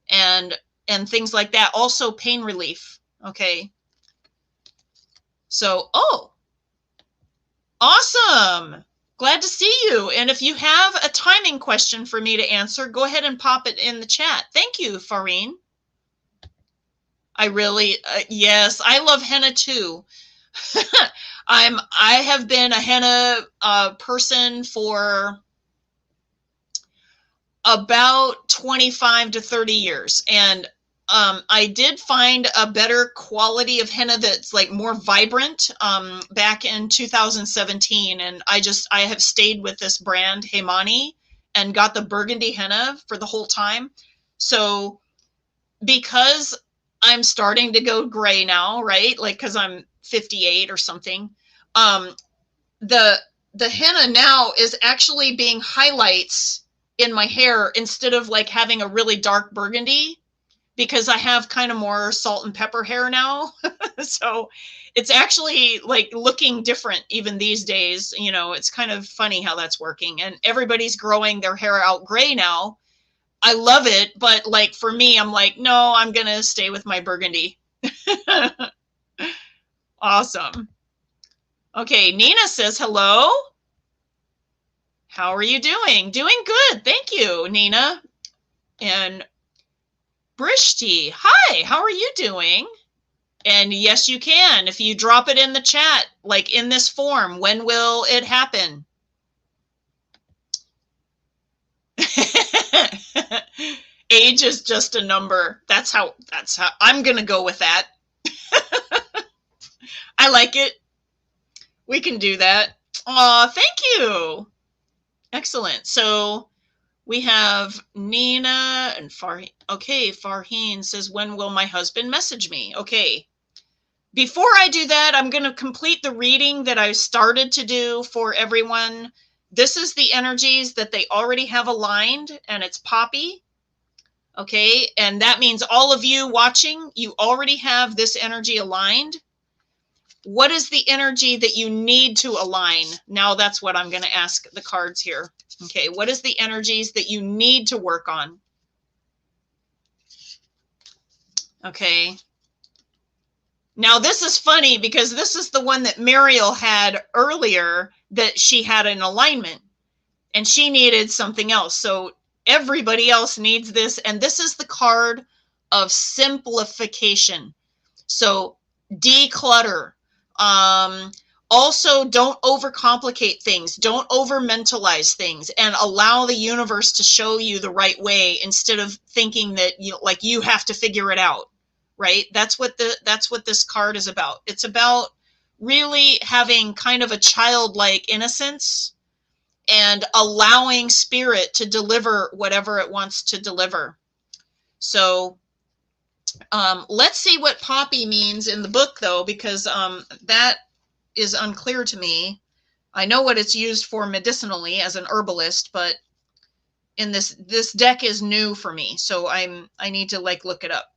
and things like that. Also pain relief. Okay. So, oh, awesome. Glad to see you. And if you have a timing question for me to answer, go ahead and pop it in the chat. Thank you, Farine. I really, yes, I love henna too. I have been a henna person for about 25 to 30 years. And I did find a better quality of henna that's like more vibrant back in 2017. And I have stayed with this brand, Hemani, and got the burgundy henna for the whole time. So because I'm starting to go gray now, right? Like, cause I'm 58 or something. The henna now is actually being highlights in my hair instead of like having a really dark burgundy, because I have kind of more salt and pepper hair now. So it's actually like looking different even these days. It's kind of funny how that's working, and everybody's growing their hair out gray now. I love it. But like for me, I'm like, no, I'm going to stay with my burgundy. Awesome. Okay, Nina says hello. How are you doing? Doing good. Thank you, Nina. And Brishti, hi, how are you doing? And yes, you can. If you drop it in the chat, like in this form, when will it happen? Age is just a number. That's how I'm going to go with that. I like it. We can do that. Aw, thank you. Excellent. So we have Nina and Farheen. Okay, Farheen says, when will my husband message me? Okay. Before I do that, I'm going to complete the reading that I started to do for everyone. This is the energies that they already have aligned, and it's poppy. Okay, and that means all of you watching, you already have this energy aligned. What is the energy that you need to align? Now that's what I'm going to ask the cards here. Okay, what is the energies that you need to work on? Okay. Now this is funny because this is the one that Muriel had earlier that she had an alignment and she needed something else. So everybody else needs this. And this is the card of simplification. So declutter. also don't overcomplicate things. Don't over mentalize things, and allow the universe to show you the right way instead of thinking that you have to figure it out, right? That's what this card is about. It's about really having kind of a childlike innocence and allowing spirit to deliver whatever it wants to deliver. So let's see what poppy means in the book, though, because that is unclear to me. I know what it's used for medicinally as an herbalist, but in this deck is new for me, so I need to look it up.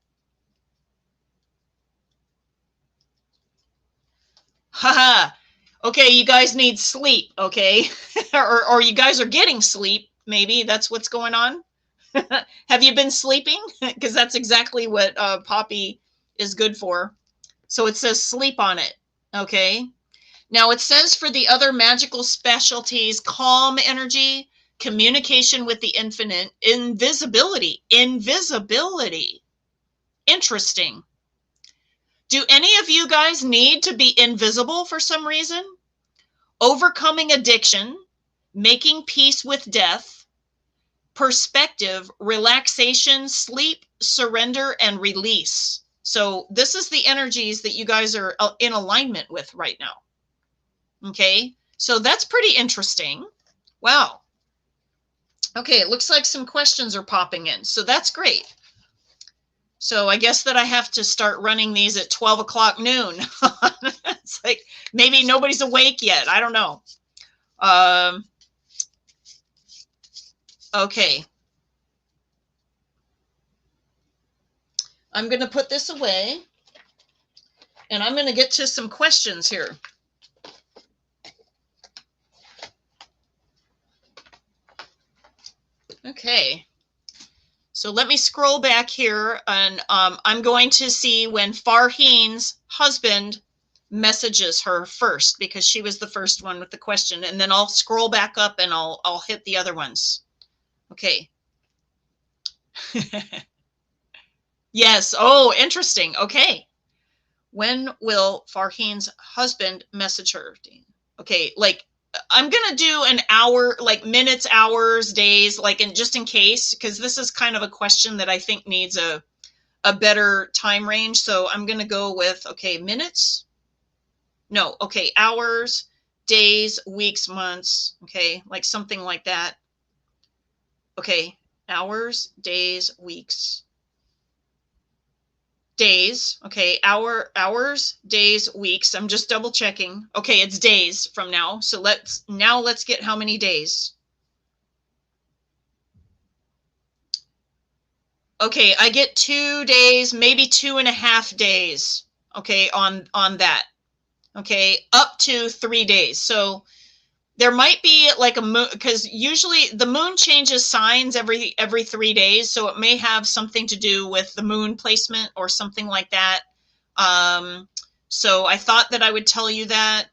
Haha. Okay, you guys need sleep, okay? or you guys are getting sleep, maybe that's what's going on. Have you been sleeping? Because that's exactly what poppy is good for. So it says sleep on it, okay? Now it says for the other magical specialties, calm energy, communication with the infinite, invisibility. Interesting. Do any of you guys need to be invisible for some reason? Overcoming addiction, making peace with death, perspective, relaxation, sleep, surrender, and release. So this is the energies that you guys are in alignment with right now. Okay, so that's pretty interesting. Wow. Okay, it looks like some questions are popping in, so that's great. So I guess that I have to start running these at 12 o'clock noon. It's like maybe nobody's awake yet. I don't know. Okay. I'm going to put this away, and I'm going to get to some questions here. Okay. So let me scroll back here, and I'm going to see when Farheen's husband messages her first, because she was the first one with the question, and then I'll scroll back up and I'll hit the other ones. Okay. Yes. Oh, interesting. Okay. When will Farheen's husband message her? Okay, I'm going to do an hour, minutes, hours, days, just in case, because this is kind of a question that I think needs a better time range. So I'm going to go with, okay, minutes. No, okay, hours, days, weeks, months. Okay, something like that. Okay, hours, days, weeks. Days. Okay, hours, days, weeks. I'm just double checking. Okay, it's days from now. So let's get how many days. Okay, I get 2 days, maybe 2.5 days. Okay, on that. Okay, up to 3 days. So there might be a moon, because usually the moon changes signs every 3 days, so it may have something to do with the moon placement or something like that. So I thought that I would tell you that.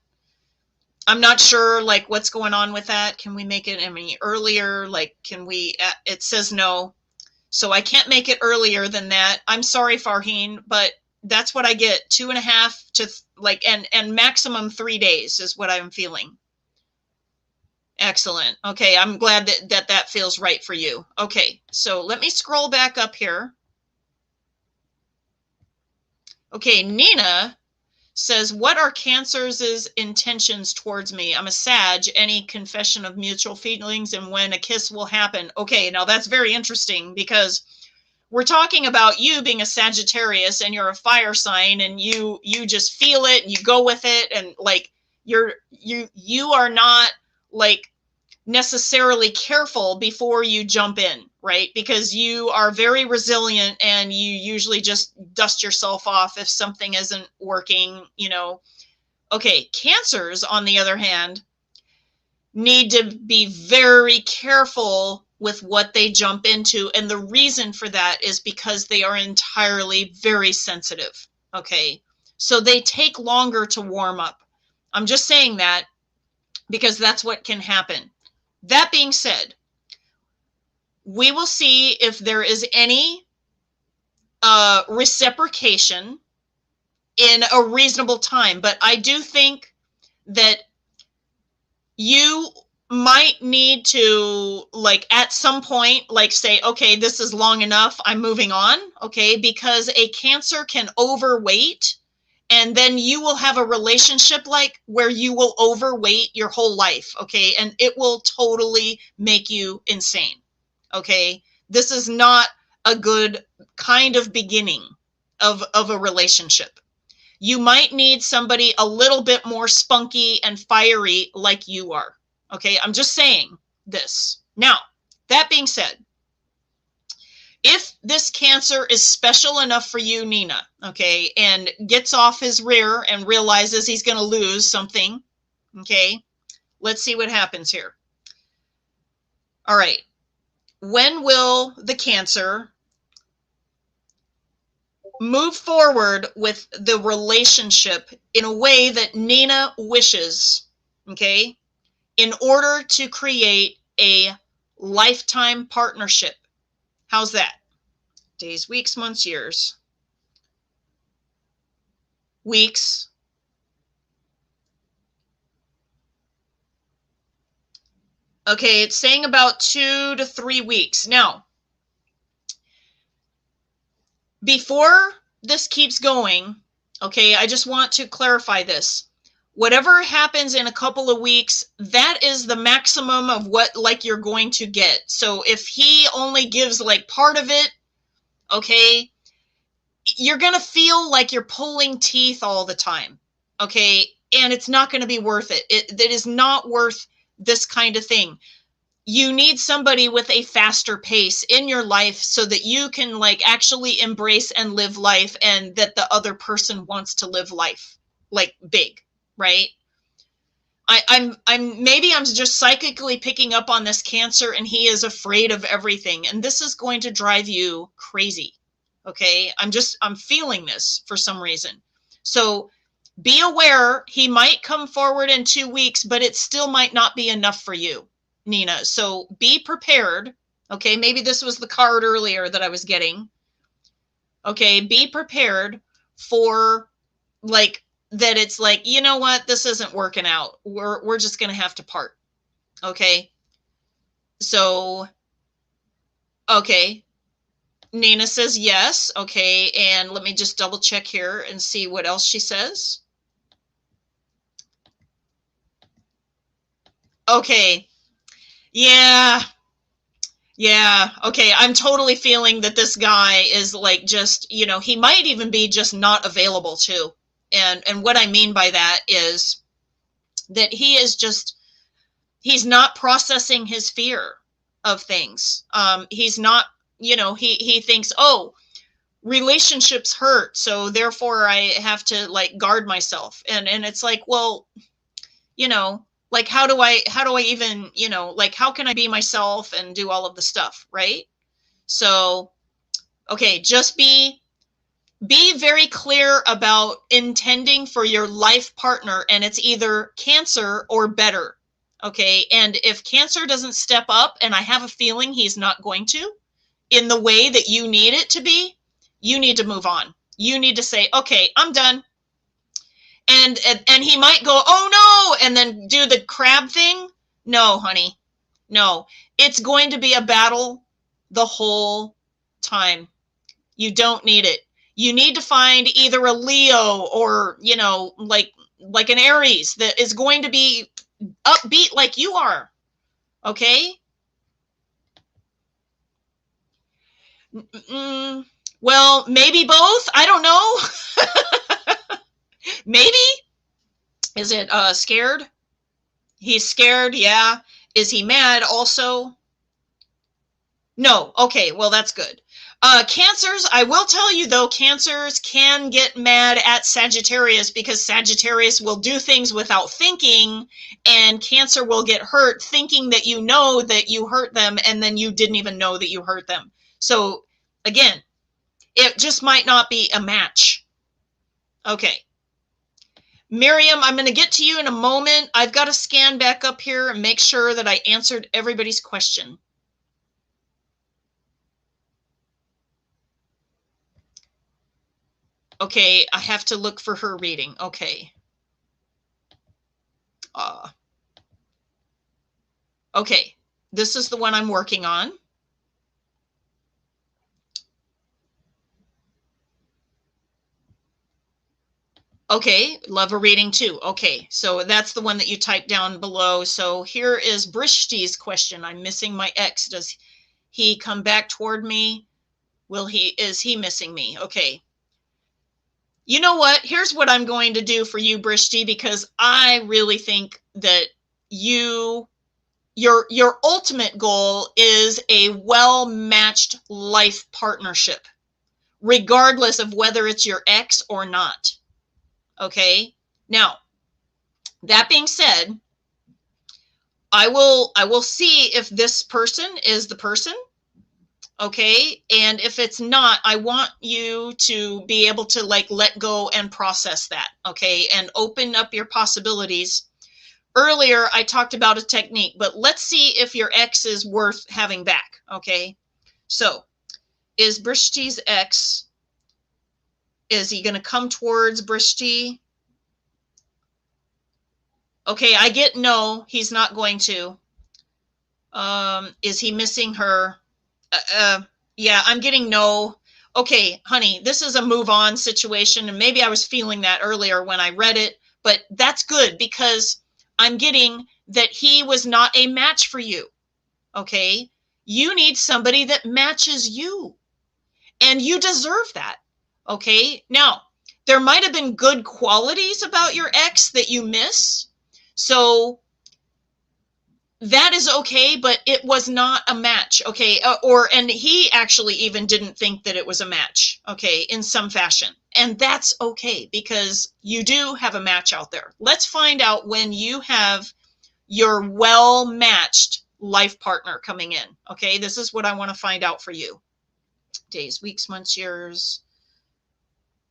I'm not sure what's going on with that. Can we make it any earlier? Can we? It says no, so I can't make it earlier than that. I'm sorry, Farheen, but that's what I get. 2.5 to and maximum 3 days is what I'm feeling. Excellent. Okay, I'm glad that feels right for you. Okay, so let me scroll back up here. Okay, Nina says, what are Cancer's intentions towards me? I'm a Sag. Any confession of mutual feelings and when a kiss will happen? Okay, now that's very interesting, because we're talking about you being a Sagittarius and you're a fire sign, and you just feel it and you go with it, and you are not necessarily careful before you jump in, right? Because you are very resilient and you usually just dust yourself off if something isn't working, Okay, Cancers, on the other hand, need to be very careful with what they jump into. And the reason for that is because they are entirely very sensitive. Okay, so they take longer to warm up. I'm just saying that because that's what can happen. That being said, we will see if there is any reciprocation in a reasonable time. But I do think that you might need to, like, at some point, like, say, okay, this is long enough, I'm moving on, okay? Because a Cancer can overweight, and then you will have a relationship like where you will overweight your whole life, okay? And it will totally make you insane, okay? This is not a good kind of beginning of a relationship. You might need somebody a little bit more spunky and fiery like you are. Okay, I'm just saying this. Now, that being said, if this Cancer is special enough for you, Nina, okay, and gets off his rear and realizes he's going to lose something, okay, let's see what happens here. All right. When will the Cancer move forward with the relationship in a way that Nina wishes, okay, in order to create a lifetime partnership? How's that? Days, weeks, months, years. Weeks. Okay, it's saying about 2 to 3 weeks. Now, before this keeps going, okay, I just want to clarify this. Whatever happens in a couple of weeks, that is the maximum of what, like, you're going to get. So if he only gives like part of it, okay, you're going to feel like you're pulling teeth all the time, okay? And it's not going to be worth it. It is not worth this kind of thing. You need somebody with a faster pace in your life so that you can, like, actually embrace and live life, and that the other person wants to live life, like, big, right? I'm just psychically picking up on this Cancer, and he is afraid of everything, and this is going to drive you crazy. Okay, I'm feeling this for some reason. So be aware, he might come forward in 2 weeks, but it still might not be enough for you, Nina. So be prepared. Okay, maybe this was the card earlier that I was getting. Okay, be prepared for, like, that it's like, you know what, this isn't working out. We're just going to have to part. Okay. So, okay. Nina says yes. Okay. And let me just double check here and see what else she says. Okay. Yeah. Yeah. Okay. I'm totally feeling that this guy is, like, just, you know, he might even be just not available too. And what I mean by that is that he's not processing his fear of things. He's not, you know, he thinks, oh, relationships hurt, so therefore I have to, like, guard myself. And it's like, well, you know, like, how do I even, you know, like, how can I be myself and do all of the stuff, right? So, okay, just be very clear about intending for your life partner, and it's either Cancer or better. Okay, and if Cancer doesn't step up, and I have a feeling he's not going to, in the way that you need it to be, you need to move on. You need to say, okay, I'm done. And he might go, oh no, and then do the crab thing. No, honey, no. It's going to be a battle the whole time. You don't need it. You need to find either a Leo or, you know, like an Aries that is going to be upbeat like you are. Okay? Well, maybe both. I don't know. Maybe. Is it scared? He's scared, yeah. Is he mad also? No. Okay, well, that's good. Cancers, I will tell you though, Cancers can get mad at Sagittarius because Sagittarius will do things without thinking, and Cancer will get hurt thinking that you know that you hurt them, and then you didn't even know that you hurt them. So again, it just might not be a match. Okay. Miriam, I'm going to get to you in a moment. I've got to scan back up here and make sure that I answered everybody's question. Okay, I have to look for her reading. Okay. Okay, this is the one I'm working on. Okay, love a reading too. Okay, so that's the one that you typed down below. So here is Brishti's question. I'm missing my ex. Does he come back toward me? Is he missing me? Okay. You know what? Here's what I'm going to do for you, Brishti, because I really think that your ultimate goal is a well-matched life partnership, regardless of whether it's your ex or not. Okay? Now, that being said, I will see if this person is the person. Okay? And if it's not, I want you to be able to like let go and process that, okay? And open up your possibilities. Earlier, I talked about a technique, but let's see if your ex is worth having back, okay? So, is Brishti's ex, is he going to come towards Brishti? Okay, I get no, he's not going to. Is he missing her? Yeah, I'm getting no. Okay, honey, this is a move on situation, and maybe I was feeling that earlier when I read it, but that's good because I'm getting that he was not a match for you. Okay, you need somebody that matches you, and you deserve that. Okay, now there might have been good qualities about your ex that you miss, so that is okay, but it was not a match, okay? And he actually even didn't think that it was a match, okay, in some fashion. And that's okay because you do have a match out there. Let's find out when you have your well-matched life partner coming in, okay? This is what I want to find out for you. Days, weeks, months, years.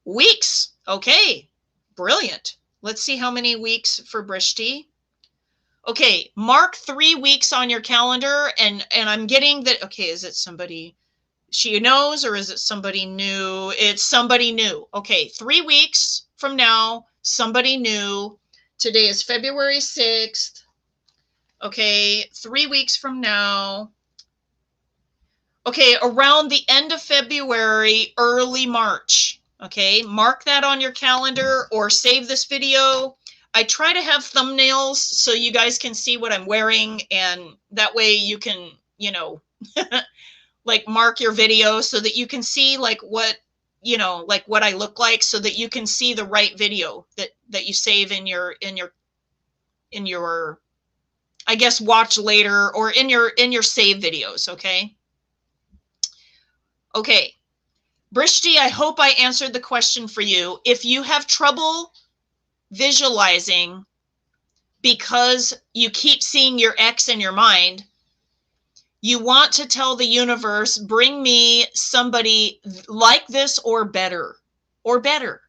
Weeks, okay, brilliant. Let's see how many weeks for Brishti. Okay, mark 3 weeks on your calendar, and I'm getting that, okay, is it somebody she knows or is it somebody new? It's somebody new. Okay, 3 weeks from now, somebody new. Today is February 6th. Okay, 3 weeks from now. Okay, around the end of February, early March. Okay, mark that on your calendar or save this video. I try to have thumbnails so you guys can see what I'm wearing, and that way you can, you know, like mark your video so that you can see like what, you know, like what I look like so that you can see the right video that you save in your I guess watch later or in your save videos, okay? Okay. Brishti, I hope I answered the question for you. If you have trouble visualizing because you keep seeing your ex in your mind, you want to tell the universe, bring me somebody like this or better, or better.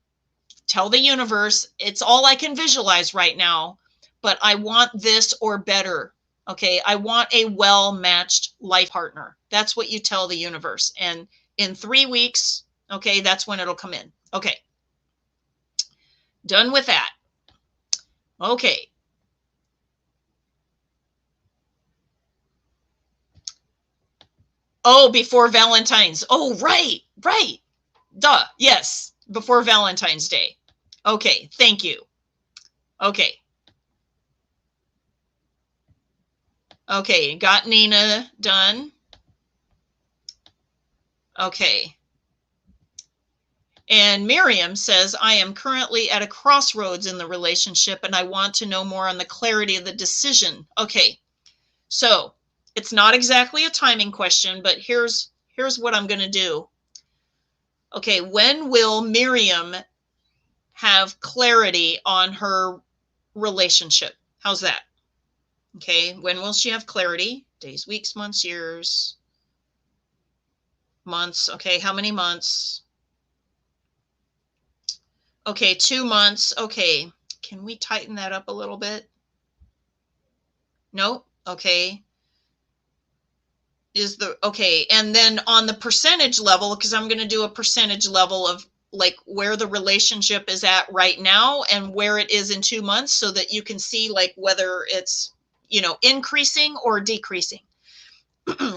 Tell the universe, it's all I can visualize right now, but I want this or better. Okay, I want a well-matched life partner. That's what you tell the universe. And in 3 weeks, okay, that's when it'll come in. Okay, done with that. Okay. Oh, before Valentine's. Oh, right. Duh. Yes, before Valentine's Day. Okay, thank you. Okay. Okay, got Nina done. Okay. And Miriam says, I am currently at a crossroads in the relationship and I want to know more on the clarity of the decision. Okay, so it's not exactly a timing question, but here's what I'm going to do. Okay, when will Miriam have clarity on her relationship? How's that? Okay, when will she have clarity? Days, weeks, months, years, months. Okay, how many months? Okay, 2 months. Okay, can we tighten that up a little bit? Nope. Okay. Okay, and then on the percentage level, because I'm going to do a percentage level of like where the relationship is at right now and where it is in 2 months so that you can see like whether it's increasing or decreasing?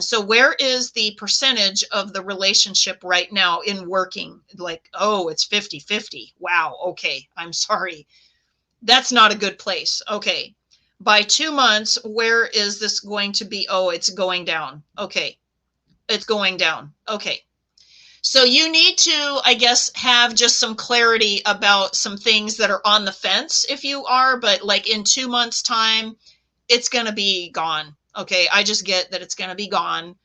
So where is the percentage of the relationship right now in working? Like, oh, it's 50-50. Wow. Okay. I'm sorry. That's not a good place. Okay. By 2 months, where is this going to be? Oh, it's going down. Okay. It's going down. Okay. So you need to, I guess, have just some clarity about some things that are on the fence if you are, but like in 2 months' time, it's going to be gone. Okay. I just get that it's going to be gone.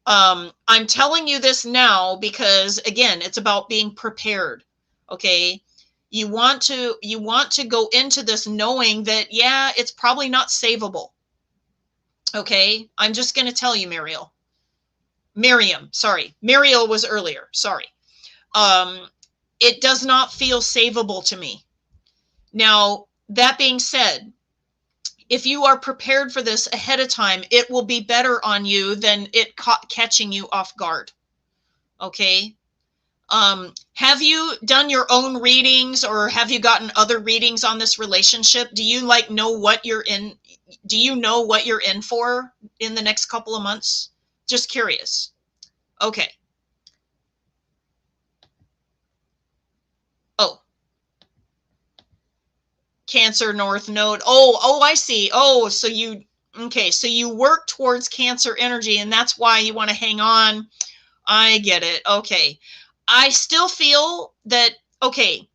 I'm telling you this now because, again, it's about being prepared. Okay. You want to go into this knowing that, yeah, it's probably not savable. Okay. I'm just going to tell you, Miriam, sorry. Muriel was earlier. Sorry. It does not feel savable to me. Now, that being said, if you are prepared for this ahead of time, it will be better on you than it catching you off guard. Okay. Have you done your own readings, or have you gotten other readings on this relationship? Do you know what you're in? Do you know what you're in for in the next couple of months? Just curious. Okay. Oh. Cancer North Node. Oh, I see. Oh, so you work towards Cancer energy, and that's why you want to hang on. I get it. Okay. I still feel that, okay,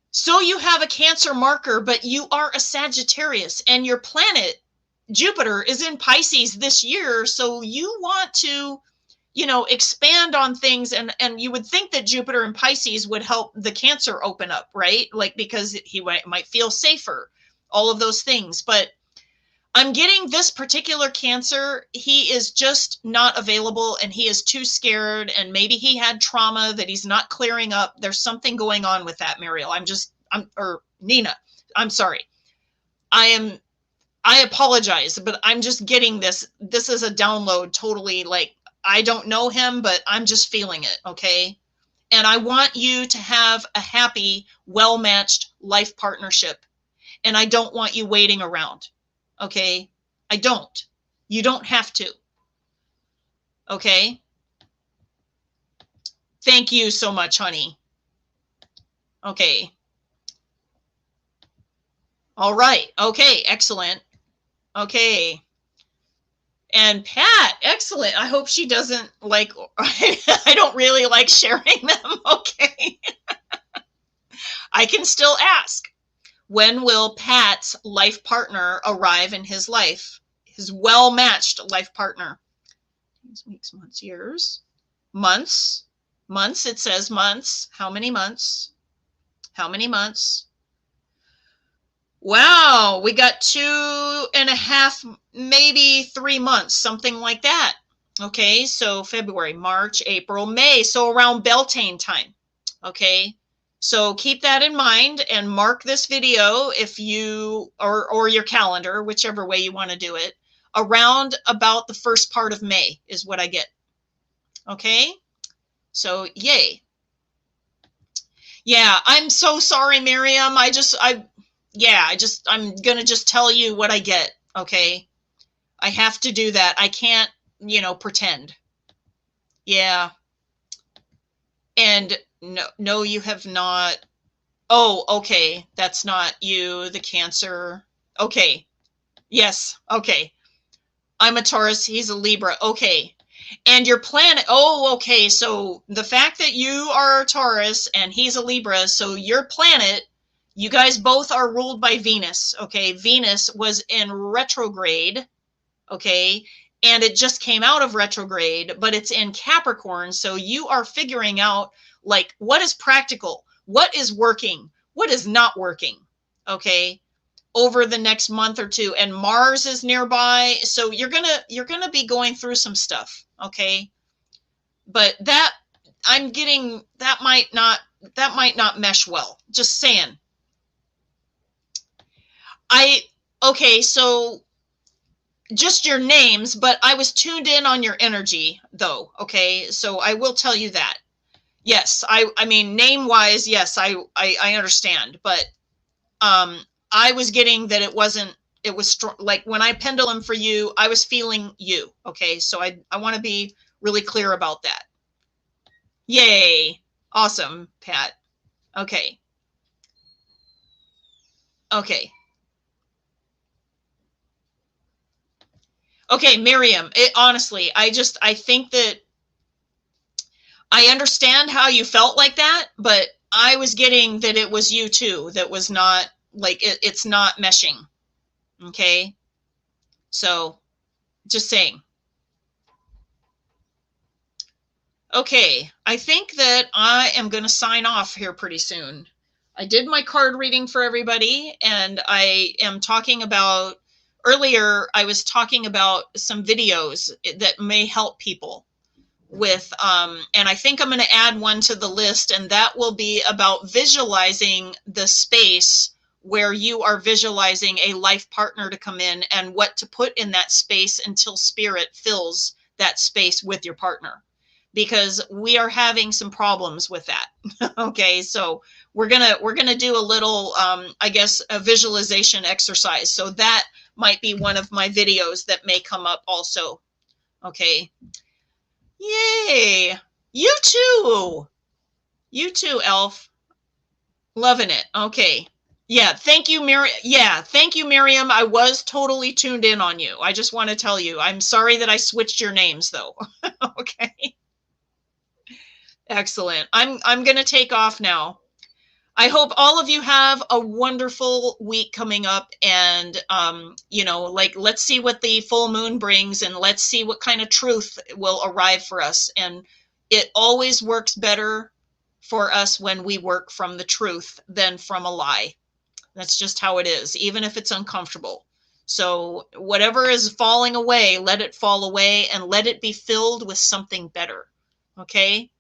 so you have a Cancer marker, but you are a Sagittarius, and your planet, Jupiter, is in Pisces this year, so you want to, expand on things, and you would think that Jupiter in Pisces would help the Cancer open up, right? Like, because he might feel safer, all of those things. But I'm getting this particular Cancer, he is just not available, and he is too scared, and maybe he had trauma that he's not clearing up. There's something going on with that, Muriel. Or Nina, I'm sorry. I apologize, but I'm just getting this. This is a download, totally, like, I don't know him, but I'm just feeling it, okay? And I want you to have a happy, well-matched life partnership. And I don't want you waiting around, okay? I don't. You don't have to, okay? Thank you so much, honey. Okay. All right. Okay, excellent. Okay. And Pat, excellent. I hope she doesn't like, I don't really like sharing them. Okay. I can still ask. When will Pat's life partner arrive in his life? His well-matched life partner. Weeks, months, years. Months. Months, it says months. How many months? How many months? Wow, we got 2.5, maybe 3 months, something like that. Okay, so February, March, April, May, so around Beltane time. Okay, so keep that in mind and mark this video if you, or your calendar, whichever way you want to do it, around about the first part of May is what I get. Okay, so yay. Yeah, I'm so sorry, Miriam. I'm going to just tell you what I get, okay? I have to do that. I can't, pretend. Yeah. And no, you have not. Oh, okay. That's not you, the Cancer. Okay. Yes. Okay. I'm a Taurus. He's a Libra. Okay. And your planet. Oh, okay. So the fact that you are a Taurus and he's a Libra, so your planet, you guys both are ruled by Venus, okay? Venus was in retrograde, okay? And it just came out of retrograde, but it's in Capricorn. So you are figuring out, like, what is practical, what is working, what is not working, okay? Over the next month or two. And Mars is nearby. So you're gonna be going through some stuff, okay? But that, I'm getting, that might not mesh well. Just saying. Okay, so just your names, but I was tuned in on your energy though. Okay, so I will tell you that. Yes, I mean, name wise, yes, I understand, but I was getting that it wasn't it was like when I pendulum for you, I was feeling you. Okay. So I want to be really clear about that. Yay. Awesome, Pat. Okay. Okay. Okay, Miriam, honestly, I think that I understand how you felt like that, but I was getting that it was you too, that was not like it's not meshing. Okay. So just saying. Okay. I think that I am going to sign off here pretty soon. I did my card reading for everybody, and I am talking about earlier, I was talking about some videos that may help people with and I think I'm going to add one to the list, and that will be about visualizing the space where you are visualizing a life partner to come in and what to put in that space until spirit fills that space with your partner, because we are having some problems with that. Okay, so we're gonna do a little I guess a visualization exercise, so that might be one of my videos that may come up also. Okay. Yay! You too. You too, Elf. Loving it. Okay. Yeah, thank you, Miriam. Yeah, thank you, Miriam. I was totally tuned in on you. I just want to tell you. I'm sorry that I switched your names though. Okay. Excellent. I'm going to take off now. I hope all of you have a wonderful week coming up, and like, let's see what the full moon brings, and let's see what kind of truth will arrive for us. And it always works better for us when we work from the truth than from a lie. That's just how it is, even if it's uncomfortable. So whatever is falling away, let it fall away and let it be filled with something better. Okay?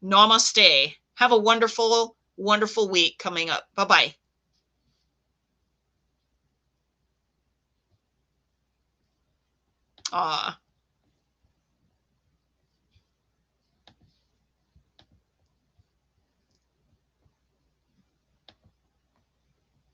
Namaste. Have a wonderful, wonderful week coming up. Bye-bye. Aw.